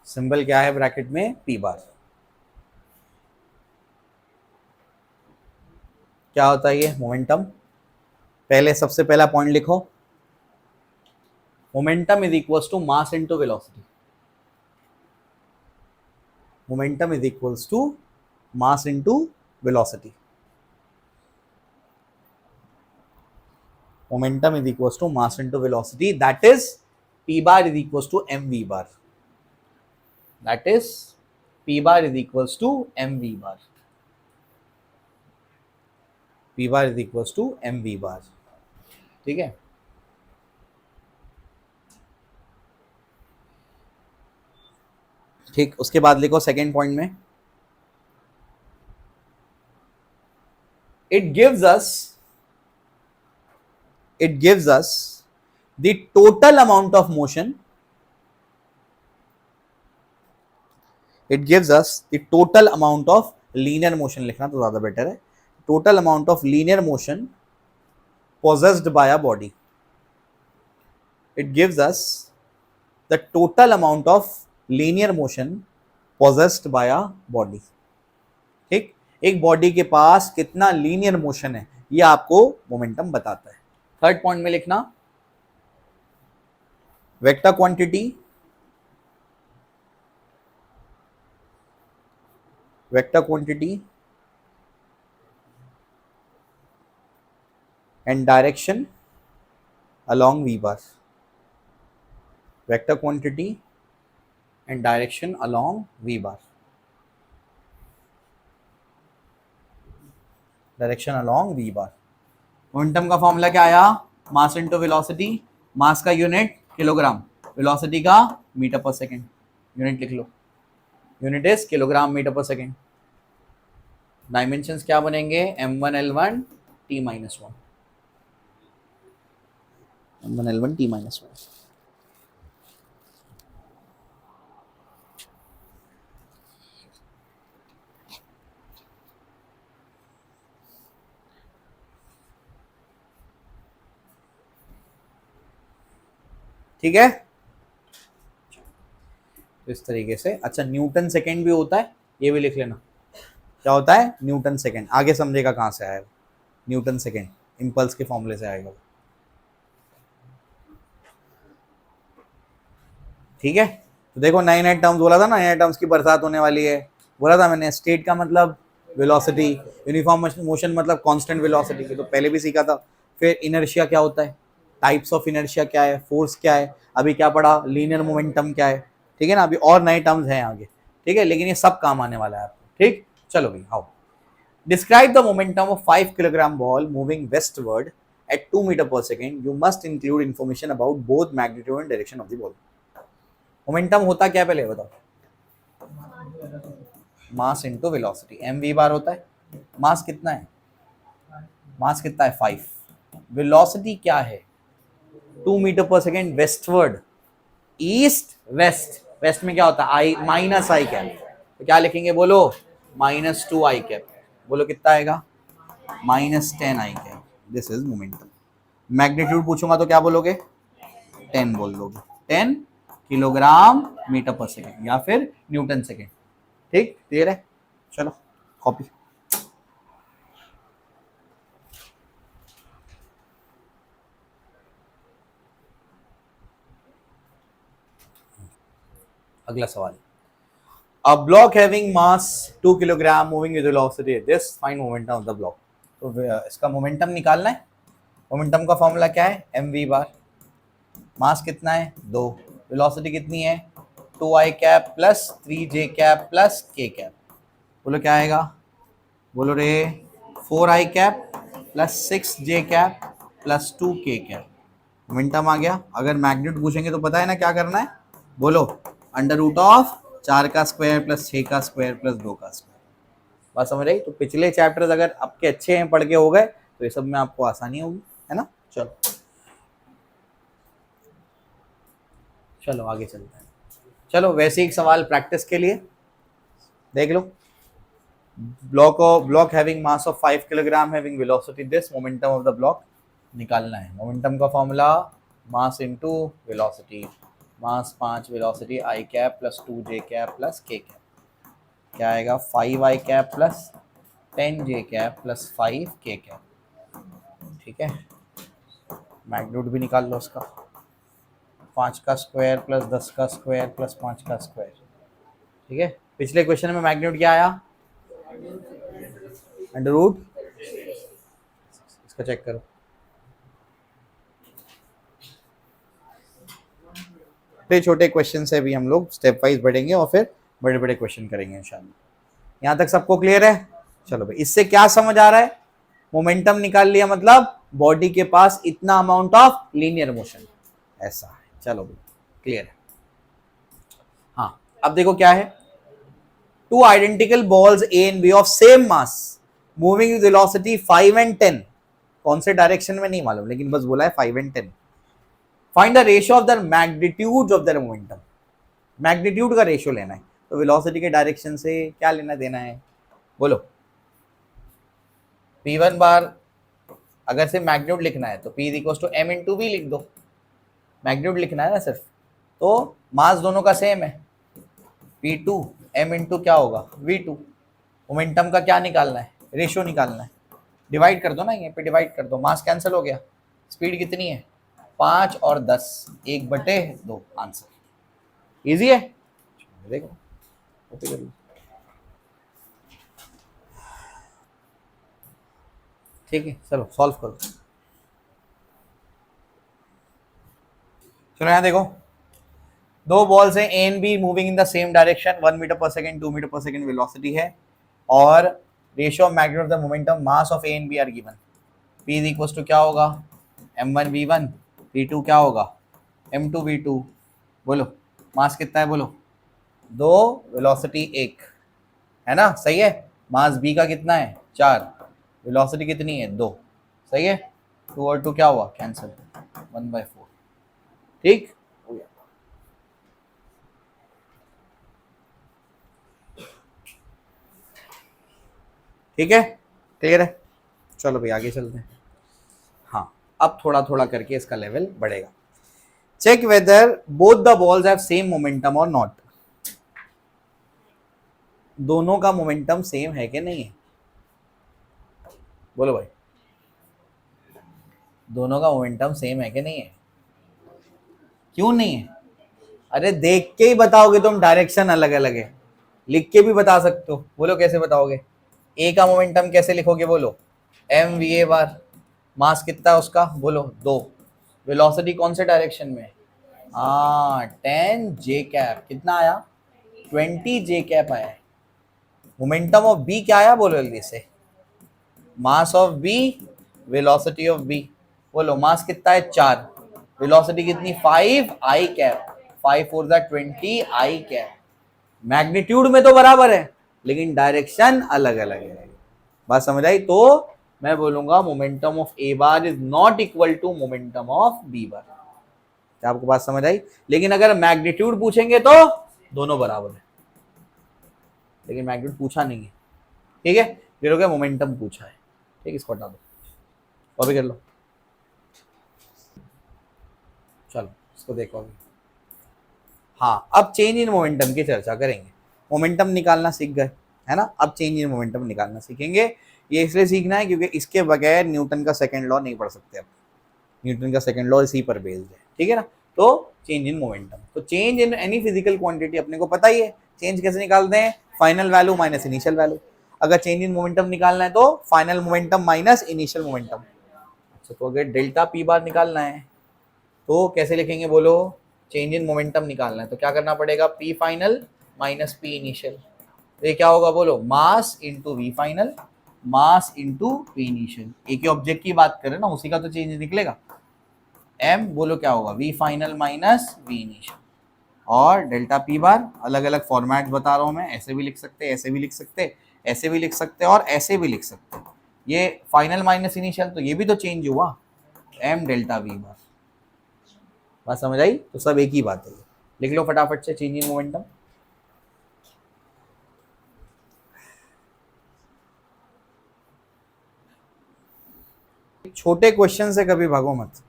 S1: सिंबल क्या है ब्रैकेट में? P bar. क्या होता है ये मोमेंटम? पहले सबसे पहला पॉइंट लिखो, momentum is equals to mass into velocity. Momentum is equals to mass into velocity. Momentum is equals to mass into velocity, that is p bar is equals to mv bar. That is p bar is equals to mv bar. p bar is equals to mv bar. ठीक है, ठीक। उसके बाद लिखो सेकेंड पॉइंट में, it gives us the total amount of motion, it gives us the total amount of linear motion, लिखना तो ज्यादा बेटर है, total amount of linear motion possessed by a body. It gives us the total amount of linear motion possessed by a body. ठीक, एक बॉडी के पास कितना लीनियर मोशन है ये आपको मोमेंटम बताता है। थर्ड पॉइंट में लिखना, vector quantity, vector quantity and direction along v bar, vector quantity and direction along v bar, direction along v bar। Momentum का फॉर्मूला क्या आया? मास इनटू वेलोसिटी, मास का यूनिट किलोग्राम, वेलोसिटी का मीटर पर सेकंड। यूनिट लिख लो, यूनिट इज किलोग्राम मीटर पर सेकंड। डायमेंशंस क्या बनेंगे? m1 l1 t minus 1, m1 l1 t minus 1। ठीक है, तो इस तरीके से। अच्छा, न्यूटन सेकेंड भी होता है, ये भी लिख लेना। क्या होता है? Newton second. आगे समझेगा कहाँ से आएगा न्यूटन सेकेंड, इम्पल्स के फॉर्मूले से आएगा। ठीक है, तो देखो नए नए टर्म्स बोला था ना, नए टर्म्स की बरसात होने वाली है, बोला था मैंने। स्टेट का मतलब वेलोसिटी, यूनिफॉर्म मोशन मतलब कांस्टेंट वेलोसिटी, की तो पहले भी सीखा था। फिर इनर्शिया क्या होता है, टाइप्स ऑफ इनर्शिया क्या है, फोर्स क्या है, अभी क्या पढ़ा, लीनियर मोमेंटम क्या है। ठीक है ना, अभी और नए टर्म्स हैं आगे। ठीक है, लेकिन ये सब काम आने वाला है आपको। ठीक, चलो भाई आओ। Describe the momentum of 5 kilogram ball moving westward at 2 meter per second. You must include information about both magnitude and direction of the ball. Momentum होता क्या पहले बताओ? Mass into velocity, M V bar होता है। मास कितना है? मास कितना है? 5। वेलोसिटी क्या है? 2 metre per second westward, east west. West में क्या होता है? आई माइनस आई कैप, तो क्या लिखेंगे बोलो? -2 आई कैप। बोलो कितना आएगा? -10 I cap. This is momentum. Magnitude पूछूंगा तो क्या बोलोगे? 10 बोल दोगे। 10 किलोग्राम मीटर पर सेकेंड या फिर न्यूटन सेकेंड। ठीक, क्लियर है? चलो कॉपी। अगला सवाल, a block having mass 2 kilogram moving with velocity this, find momentum of the block। तो इसका मोमेंटम निकालना है। मोमेंटम का फॉर्मूला क्या है? M V bar. मास कितना है? 2। वेलोसिटी कितनी है? 2 आई कैप प्लस 3 जे कैप प्लस के कैप। बोलो क्या आएगा? बोलो रे। 4 आई कैप प्लस 6 जे कैप प्लस 2 के कैप। मोमेंटम आ गया। अगर मैग्नीट्यूड पूछेंगे तो पता है ना क्या करना है? बोलो, अंडर रूट ऑफ 4 का स्क्वायर प्लस 6 का स्क्वायर प्लस 2 का स्क्वायर। बात समझ आई? तो पिछले चैप्टर्स अगर आपके अच्छे हैं, पढ़ के हो गए, तो ये सब में आपको आसानी होगी, है ना। चलो चलो आगे चलते हैं। चलो वैसे एक सवाल प्रैक्टिस के लिए देख लो। Block having mass of 5 kilogram having velocity this, momentum of the block निकालना है। मोमेंटम का formula mass into velocity. Mass 5, velocity I cap plus 2 J cap plus K cap. क्या आएगा? 5 I cap plus 10 J cap plus 5 K cap. ठीक है, मैग्नीट्यूड भी निकाल लो उसका। 5 का स्क्वायर प्लस 10 का स्क्वायर प्लस 5 का स्क्वायर। ठीक है, पिछले क्वेश्चन में मैग्नीट्यूड क्या आया? अंडर रूट, इसका चेक करो। छोटे छोटे क्वेश्चन से भी हम लोग स्टेप वाइज बढ़ेंगे और फिर बड़े बड़े क्वेश्चन करेंगे इंशाल्लाह। यहाँ तक सबको क्लियर है? चलो भाई, इससे क्या समझ आ रहा है? मोमेंटम निकाल लिया मतलब बॉडी के पास इतना अमाउंट ऑफ लीनियर मोशन, ऐसा है। चलो भाई क्लियर है। हाँ, अब देखो क्या है। Two identical balls A and B of same mass moving with velocity 5 and 10। कौन से डायरेक्शन में नहीं मालूम, लेकिन बस बोला है 5 and 10। Find the ratio of the magnitude of the momentum. Magnitude का रेशियो लेना है, तो वेलोसिटी के डायरेक्शन से क्या लेना देना है? बोलो। P1 बार, अगर से मैग्नीट्यूड लिखना है तो P equals to M into V लिख दो। मैग्नीट्यूड लिखना है ना सिर्फ, तो मास दोनों का सेम है। P2 M इंटू क्या होगा? V2। मोमेंटम का क्या निकालना है? रेशियो निकालना है। डिवाइड कर दो ना, यहाँ पे डिवाइड कर दो, मास कैंसिल हो गया। स्पीड कितनी है? 5 और 10, 1/2 आंसर। इजी है, देखो। ठीक है, चलो सॉल्व करो। चलो यहाँ देखो, दो बॉल्स हैं A and B moving in the same direction, 1 metre per second, 2 metre per second velocity है, और ratio of magnitude of the momentum, mass of A and B are given. P is equal to क्या होगा? M1 V1, P2 क्या होगा? M2 V2। बोलो मास कितना है? बोलो 2, वेलोसिटी 1, है ना, सही है। मास B का कितना है? 4, वेलोसिटी कितनी है? 2, सही है। 2 और 2 क्या हुआ? कैंसिल, 1/4। ठीक, ठीक है, क्लियर है। चलो भाई आगे चलते हैं। हाँ, अब थोड़ा थोड़ा करके इसका लेवल बढ़ेगा। Check whether both the balls have same momentum और नॉट। दोनों का मोमेंटम सेम है कि नहीं है? बोलो भाई, दोनों का मोमेंटम सेम है कि नहीं है? क्यों नहीं है? अरे देख के ही बताओगे तुम, डायरेक्शन अलग अलग है। लिख के भी बता सकते हो, बोलो कैसे बताओगे? ए का मोमेंटम कैसे लिखोगे बोलो? एम वी ए बार। मास कितना है उसका बोलो? 2। वेलोसिटी कौन से डायरेक्शन में? हाँ 10 जे कैप। कितना आया? 20 जे कैप आया। मोमेंटम ऑफ बी क्या आया बोलो जल्दी से? Mass of B, velocity of B. बोलो मास कितना है? 4। वेलोसिटी कितनी? 5 I cap. 5 4 20 I cap. Magnitude में तो बराबर है लेकिन डायरेक्शन अलग अलग है। बात समझ आई? तो मैं बोलूंगा momentum of A bar is not equal to momentum of B bar. क्या आपको बात समझ आई? लेकिन अगर मैग्नीट्यूड पूछेंगे तो दोनों बराबर है, लेकिन मैग्नीट्यूड पूछा नहीं है। ठीक है, फिर हो गया मोमेंटम पूछा है। ठीक, इसको हटा दो और भी कर लो। चलो इसको देखो अभी। हाँ, अब चेंज इन मोमेंटम की चर्चा करेंगे। मोमेंटम निकालना सीख गए है ना? अब चेंज इन मोमेंटम निकालना सीखेंगे। ये इसलिए सीखना है क्योंकि इसके बगैर न्यूटन का सेकंड लॉ नहीं पढ़ सकते आप। न्यूटन का सेकंड लॉ इसी पर बेस्ड है। ठीक है ना? तो चेंज इन मोमेंटम, तो change in any physical quantity अपने को पता ही है। चेंज कैसे निकालते हैं? Final value minus initial value. अगर चेंज इन मोमेंटम निकालना है तो final momentum minus initial momentum. अच्छा, तो अगर डेल्टा पी बार निकालना है तो कैसे लिखेंगे बोलो? चेंज इन मोमेंटम निकालना है तो क्या करना पड़ेगा? P final minus P initial. ये क्या होगा बोलो? Mass into V final, mass into P initial. एक ही ऑब्जेक्ट की बात करें ना, उसी का तो चेंज निकलेगा। एम बोलो क्या होगा? V final minus V initial. और डेल्टा पी बार अलग अलग फॉर्मेट बता रहा हूं मैं, ऐसे भी लिख सकते, ऐसे भी लिख सकते, ऐसे भी लिख सकते और ऐसे भी लिख सकते। ये फाइनल माइनस इनिशियल तो ये भी तो चेंज हुआ, एम डेल्टा वी बार। बात समझ आई? तो सब एक ही बात है। लिख लो फटाफट से चेंज इन मोमेंटम। छोटे क्वेश्चन से कभी भागो मत।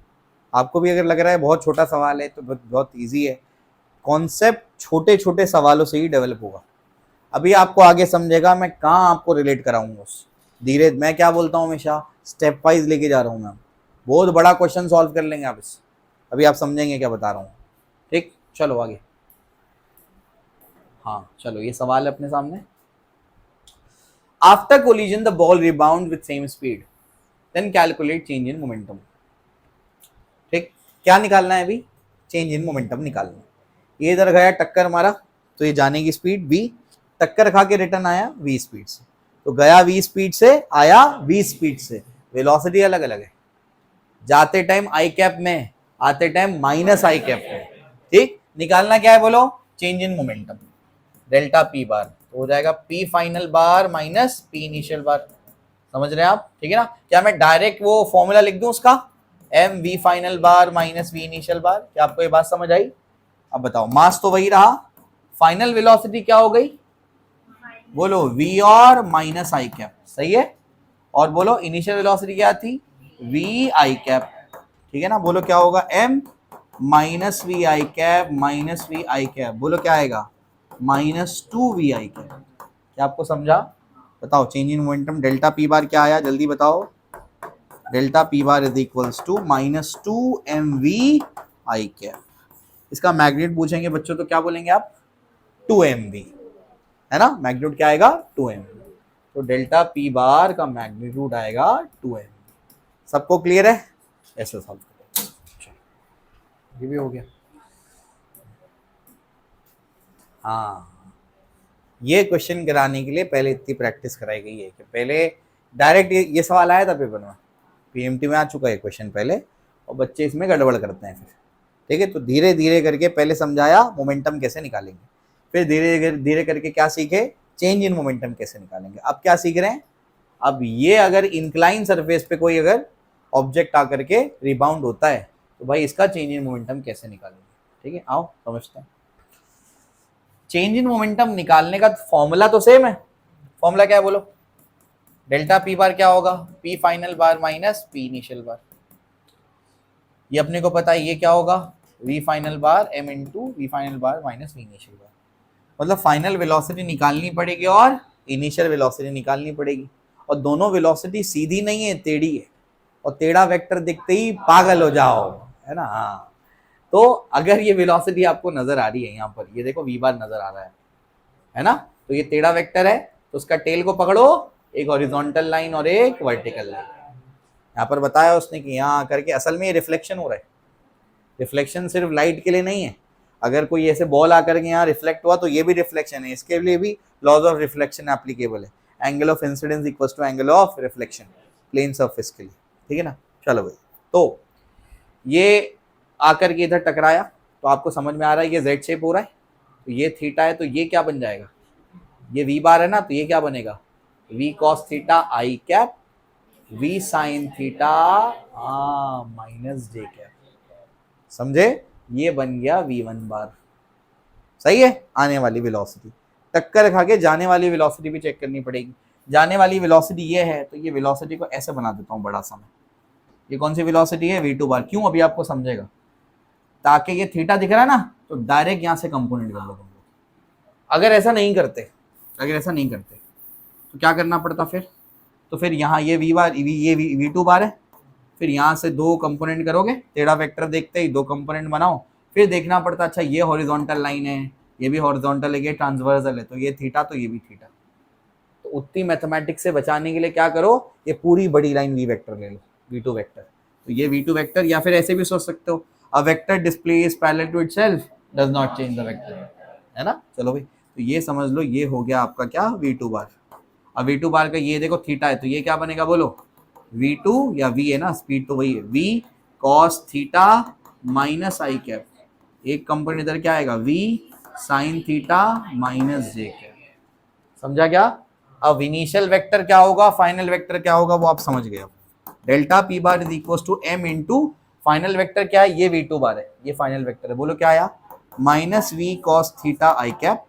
S1: आपको भी अगर लग रहा है बहुत छोटा सवाल है तो बहुत इजी है। कॉन्सेप्ट छोटे छोटे सवालों से ही डेवलप होगा। अभी आपको आगे समझेगा, मैं कहाँ आपको रिलेट कराऊंगा उस धीरे। मैं क्या बोलता हूँ हमेशा, स्टेप वाइज लेके जा रहा हूँ मैं। बहुत बड़ा क्वेश्चन सॉल्व कर लेंगे आप इस, अभी आप समझेंगे क्या बता रहा हूँ। ठीक, चलो आगे। हाँ चलो, ये सवाल है अपने सामने। After collision the ball rebound with same speed, then calculate change in momentum. ठीक, क्या निकालना है अभी? चेंज इन मोमेंटम निकालना है। ये इधर गया टक्कर मारा तो ये जाने की स्पीड v, टक्कर खा के रिटर्न आया v स्पीड से, तो गया v स्पीड से आया v स्पीड से। वेलोसिटी अलग अलग है, जाते टाइम आई कैप में, आते टाइम माइनस आई कैप में। ठीक, निकालना क्या है बोलो? Change in momentum delta P बार, तो हो जाएगा P final bar minus P initial बार। समझ रहे हैं आप? ठीक है ना? क्या मैं डायरेक्ट वो फॉर्मूला लिख दूं उसका, M V final bar minus V initial bar? क्या आपको ये बात समझ आई? अब बताओ, मास तो वही रहा, फाइनल वेलोसिटी क्या हो गई बोलो? v और माइनस आई कैप। सही है। और बोलो इनिशियल वेलोसिटी क्या थी? v I cap. ठीक है ना? बोलो क्या होगा? m minus V I cap minus V I cap. बोलो क्या आएगा? Minus 2v I cap. क्या आपको समझा? बताओ change in momentum delta P bar क्या आया, जल्दी बताओ। Delta P bar is equals to minus 2mv I cap. इसका मैग्नीट्यूड पूछेंगे बच्चों तो क्या बोलेंगे आप? 2mv, है ना? मैग्नीट्यूड क्या आएगा? 2mv। तो डेल्टा पी बार का मैग्नीट्यूड आएगा 2mv। सबको क्लियर है? ऐसे सॉल्व करो। ये भी हो गया। हाँ, ये क्वेश्चन कराने के लिए पहले इतनी प्रैक्टिस कराई गई है कि पहले डायरेक्ट ये सवाल आया था पेपर में, पीएमटी में आ चुका है क्वेश्चन पहले, और बच्चे इसमें गड़बड़ करते हैं फिर। ठीक है, तो धीरे धीरे करके पहले समझाया मोमेंटम कैसे निकालेंगे, फिर धीरे धीरे करके क्या सीखे? चेंज इन मोमेंटम कैसे निकालेंगे। अब क्या सीख रहे हैं? अब ये अगर इंक्लाइन सरफेस पे कोई अगर ऑब्जेक्ट आकर के रिबाउंड होता है तो भाई इसका चेंज इन मोमेंटम कैसे निकालेंगे। ठीक है, आओ समझते हैं। चेंज इन मोमेंटम निकालने का फॉर्मूला तो सेम है। फॉर्मूला क्या है बोलो? डेल्टा पी बार क्या होगा? P final bar minus P initial bar. ये अपने को पता है, ये क्या होगा? V final bar m into V final bar minus V initial bar. मतलब फाइनल वेलोसिटी निकालनी पड़ेगी और इनिशियल वेलोसिटी निकालनी पड़ेगी, और दोनों वेलोसिटी सीधी नहीं है, टेढ़ी है, और टेढ़ा वेक्टर दिखते ही पागल हो जाओ, है ना। हाँ, तो अगर ये वेलोसिटी आपको नजर आ रही है, यहाँ पर ये देखो वी बार नजर आ रहा है ना, तो ये टेढ़ा वेक्टर है, तो उसका टेल को पकड़ो, एक हॉरिजॉन्टल लाइन और एक वर्टिकल लाइन। यहाँ पर बताया उसने कि यहाँ करके असल में ये रिफ्लेक्शन हो रहा है। रिफ्लेक्शन सिर्फ लाइट के लिए नहीं है, अगर कोई ऐसे बॉल आकर के यहाँ रिफ्लेक्ट हुआ तो ये भी रिफ्लेक्शन है, इसके लिए भी लॉज ऑफ रिफ्लेक्शन एप्लीकेबल है। Angle of incidence equals to angle of reflection plane surface के लिए, ठीक है ना। चलो भाई, तो ये आकर के इधर टकराया, तो आपको समझ में आ रहा है ये जेड शेप हो रहा है, तो ये थीटा है, तो ये क्या बन जाएगा, ये वी बार है ना, तो ये क्या बनेगा, V cos theta I cap V sine theta minus J cap. समझे, ये बन गया v1 बार। सही है, आने वाली वेलोसिटी टक्कर खा के जाने वाली वेलोसिटी भी चेक करनी पड़ेगी। जाने वाली वेलोसिटी ये है, तो ये वेलोसिटी को ऐसे बना देता हूँ बड़ा सा मैं, ये कौन सी वेलोसिटी है, v2 बार। क्यों, अभी आपको समझेगा, ताकि ये थीटा दिख रहा है ना, तो डायरेक्ट यहाँ से कंपोनेंट कर लो तुम लोग। अगर ऐसा नहीं करते तो क्या करना पड़ता फिर, तो फिर यहाँ ये वी बार ये v2 बार है, फिर यहाँ से दो कंपोनेंट करोगे, टेढ़ा वेक्टर देखते ही दो कंपोनेंट बनाओ, फिर देखना पड़ता अच्छा ये हॉरिजॉन्टल लाइन है, ये भी हॉरिजॉन्टल है, ये ट्रांसवर्सल है, तो ये थीटा तो ये भी थीटा। तो उतनी मैथमेटिक्स से बचाने के लिए क्या करो, ये पूरी बड़ी लाइन वी वेक्टर ले लो, v2 वेक्टर। तो ये v2 वेक्टर, या फिर ऐसे भी सोच सकते हो, a vector displace parallel to itself does not change the vector, है ना। चलो भाई, तो ये समझ लो, ये हो गया आपका क्या, v2 बार। अब v2 बार का ये देखो थीटा है, तो ये क्या बनेगा बोलो, v2 या v है ना, स्पीड तो वही है, v cos थीटा माइनस आई कैप, एक कंपोनेंट इधर क्या आएगा, v sin theta minus J cap. समझा क्या। अब इनिशियल वेक्टर क्या होगा, फाइनल वेक्टर क्या होगा, वो आप समझ गए। Delta P bar is equal to m into final vector क्या है, ये v2 बार है, ये फाइनल वेक्टर है, बोलो क्या आया, minus v cos theta I cap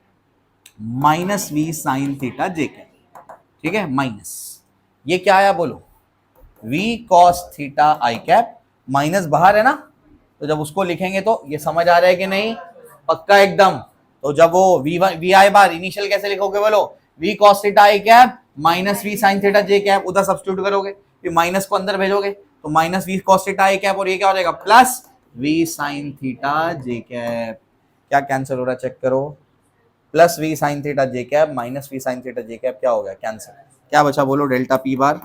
S1: minus v sin theta J cap. ठीक है, माइनस ये क्या आया बोलो, v cos theta I cap, minus बाहर है ना, तो जब उसको लिखेंगे तो ये समझ आ रहा है कि नहीं, पक्का एकदम। तो जब वो वी आई बार इनिशियल कैसे लिखोगे बोलो, v cos theta I cap minus v sin theta J cap, उधर सब्स्टिट्यूट करोगे, फिर माइनस को अंदर भेजोगे, तो minus v cos theta I cap, और ये क्या हो जाएगा plus v sin theta J cap. क्या कैंसिल हो रहा है चेक करो, plus v sin theta J cap minus v sin theta J cap, क्या हो गया कैंसिल। क्या बचा बोलो, डेल्टा p बार,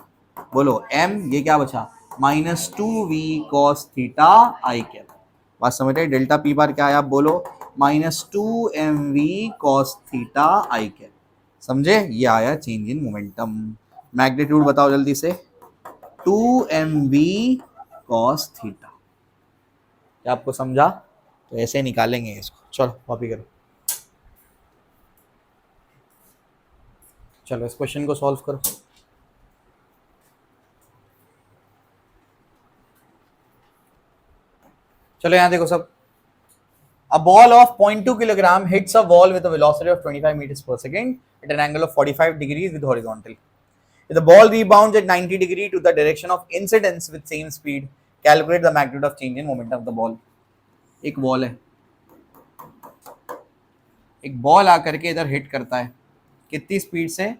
S1: बोलो m, ये क्या बचा minus 2v cos theta I cap. बात समझ रहे, डेल्टा p बार क्या आया आप बोलो, minus 2mv cos theta I cap. समझे, ये आया चेंज इन मोमेंटम। मैग्नीट्यूड बताओ जल्दी से, 2mv cos थीटा। क्या आपको समझा, तो ऐसे निकालेंगे इसको, चलो कॉपी करो, चलो इस क्वेश्चन को सॉल्व करो। चलो यहां देखो सब, a ball of 0.2 kilogram hits a wall with a velocity of 25 meters per second at an angle of 45 degrees with horizontal. If the ball rebounds at 90 degree to the direction of incidence with same speed, calculate the magnitude of change in momentum of the ball. एक बॉल है, एक बॉल आकर के इधर हिट करता है, कितनी स्पीड से,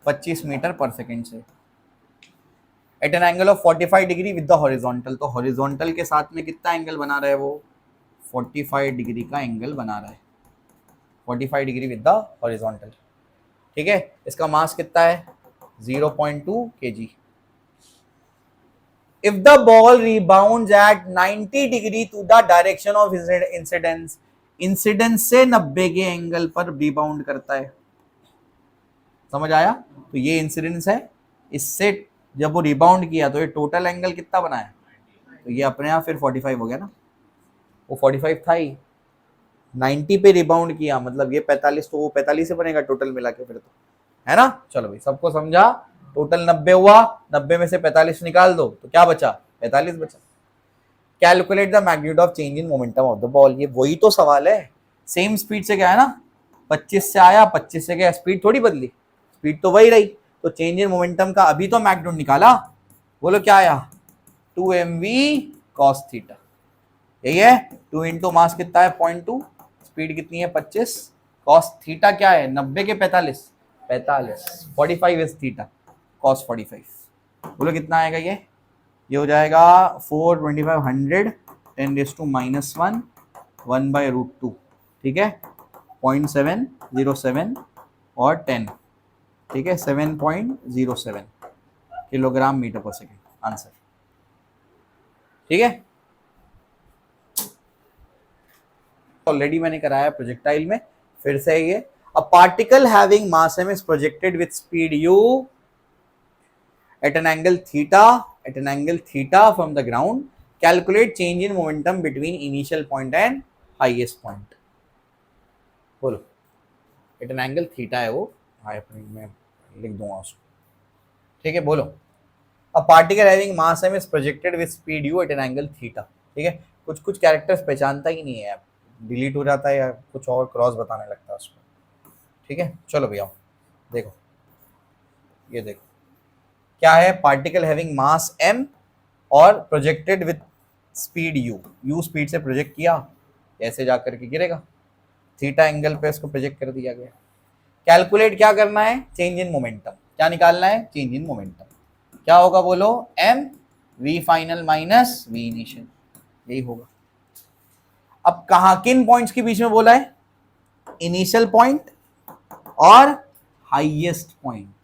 S1: 25 मीटर पर सेकेंड से, at an angle of 45 degree with the horizontal. तो हॉरिजॉन्टल के साथ में कितना एंगल बना रहा है वो, 45 डिग्री का एंगल बना रहा है, 45 डिग्री विद द हॉरिजॉन्टल। ठीक है, इसका मास कितना है, 0.2 kg। If the ball rebounds at 90 degree to the direction of incidence, incidence से 90 के एंगल पर रिबाउंड करता है। समझ आया, तो ये इंसिडेंस है, इससे जब वो रिबाउंड किया तो ये टोटल एंगल कितना बना है, तो ये अपने आप फिर 45 हो गया ना, वो 45 था ही, 90 पे रिबाउंड किया मतलब ये 45, तो वो 45 से बनेगा टोटल मिला के फिर, तो है ना। चलो भाई सबको समझा, टोटल 90 हुआ, 90 में से 45 निकाल दो तो क्या बचा, 45 बचा। Calculate the magnitude of change in momentum of the ball, ये वही तो सवाल है, सेम स्पीड से गया है ना, 25 से आया 25 से गया, स्पीड थोड़ी बदली, स्पीड तो वही रही, तो चेंज इन मोमेंटम का अभी तो मैग्नीट्यूड निकाला, बोलो क्या आया, 2mv cos थीटा। यही है। 2 इंटू मास कितना है 0.2, स्पीड कितनी है 25, कॉस थीटा क्या है 90 के 45, 45 इज थीटा, कॉस 45। बोलो कितना आएगा ये हो जाएगा 425 10⁻⁻1 1/√2, ठीक है 0.707 और 10, ठीक है 7.07 kilogram metre per second answer, ठीक है। ऑलरेडी मैंने कराया प्रोजेक्टाइल में, फिर से ये a particle having mass m is projected with speed u at an angle theta from the ground, calculate change in momentum between initial point and highest point। बोलो at an angle theta है वो, मैं लिख दूंगा उसको, ठीक है। बोलो a particle having mass m is projected with speed u at an angle theta, ठीक है। कुछ कुछ कैरेक्टर्स पहचानता ही नहीं है, डिलीट हो जाता है या कुछ और क्रॉस बताने लगता है उसको, ठीक है। चलो भैया देखो, ये देखो क्या है, पार्टिकल हैविंग मास m और projected with speed u speed से प्रोजेक्ट किया, ऐसे जा करके गिरेगा, थीटा एंगल पे इसको प्रोजेक्ट कर दिया गया। कैलकुलेट क्या करना है, चेंज इन मोमेंटम, क्या निकालना है, चेंज इन मोमेंटम। क्या होगा बोलो, m v final minus v initial, यही होगा। अब कहा किन पॉइंट्स के बीच में बोला है, इनिशियल पॉइंट और हाईएस्ट पॉइंट।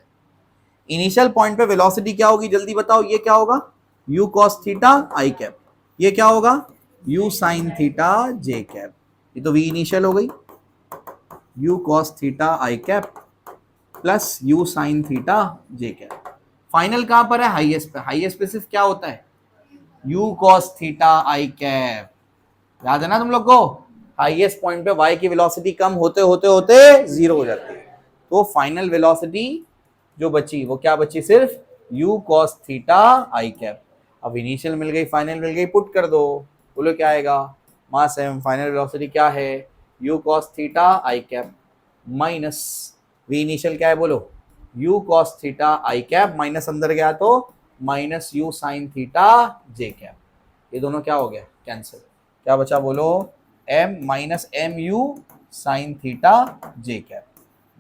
S1: इनिशियल पॉइंट पे वेलोसिटी क्या होगी जल्दी बताओ, ये क्या होगा u cos theta i cap, ये क्या होगा u sin theta j cap, ये तो v इनिशियल हो गई, u cos theta i cap plus u sin theta j cap. Final कहां पर है, हाईएस्ट पे, हाईएस्ट पे सिर्फ क्या होता है u cos theta i cap, याद है ना तुम लोग को, हाईएस्ट पॉइंट पे y की वेलोसिटी कम होते होते होते जीरो हो जाती है, तो फाइनल वेलोसिटी जो बची वो क्या बची, सिर्फ u cos theta i cap. अब इनिशियल मिल गई, फाइनल मिल गई, पुट कर दो, बोलो क्या आएगा, मास m, फाइनल वेलोसिटी क्या है u cos theta i cap minus v initial क्या है बोलो u cos theta i cap, minus अंदर गया तो minus u sin theta j cap, ये दोनों क्या हो गया कैंसिल, क्या बचा बोलो m minus M U sine theta j cap,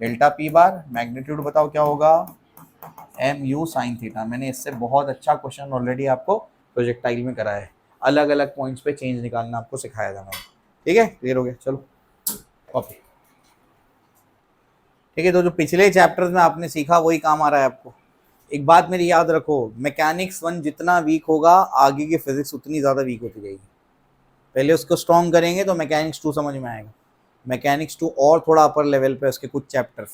S1: delta P bar magnitude बताओ क्या होगा एम यू साइन थीटा। मैंने इससे बहुत अच्छा क्वेश्चन ऑलरेडी आपको प्रोजेक्टाइल में कराया है, अलग अलग पॉइंट्स पे चेंज निकालना आपको सिखाया था मैंने, ठीक है क्लियर हो गया, चलो कॉपी, ठीक है। तो जो पिछले चैप्टर्स में आपने सीखा वही काम आ रहा है आपको। एक बात मेरी याद रखो, मैकेनिक्स 1 जितना वीक होगा आगे की फिजिक्स उतनी ज़्यादा वीक होती जाएगी, पहले उसको स्ट्रॉन्ग करेंगे तो मैकेनिक्स 2 समझ में आएगा, मैकेनिक्स 2 और थोड़ा अपर लेवल पे उसके कुछ chapters,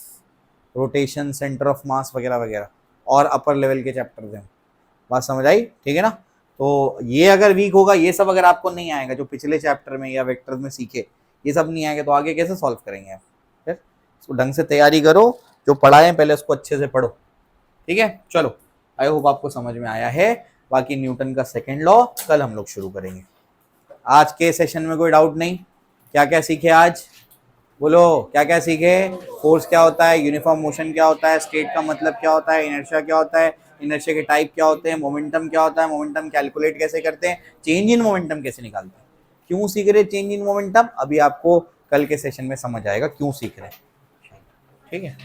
S1: rotation, centre of mass वगैरह वगैरह और अपर लेवल के चैप्टर्स हैं, बात समझ आई, ठीक है ना। तो ये अगर वीक होगा, ये सब अगर आपको नहीं आएगा जो पिछले चैप्टर में या वेक्टर्स में सीखे, ये सब नहीं आएगा तो आगे कैसे सॉल्व करेंगे आप, फिर इसको ढंग से तैयारी करो, जो पढ़ाएं पहले उसको अच्छे से पढ़ो, ठीक है। चलो आई होप आपको समझ में आया है, बाकी न्यूटन का सेकेंड लॉ कल हम लोग शुरू करेंगे। आज के सेशन में कोई डाउट नहीं, क्या क्या सीखे आज बोलो, क्या क्या सीखे, फोर्स क्या होता है, यूनिफॉर्म मोशन क्या होता है, स्टेट का मतलब क्या होता है, इनर्शिया क्या होता है, इनर्शिया के टाइप क्या होते हैं, मोमेंटम क्या होता है, मोमेंटम कैलकुलेट कैसे करते हैं, चेंज इन मोमेंटम कैसे निकालते हैं, क्यों सीख रहे चेंज इन मोमेंटम, अभी आपको कल के सेशन में समझ आएगा क्यों सीख रहे हैं, ठीक है।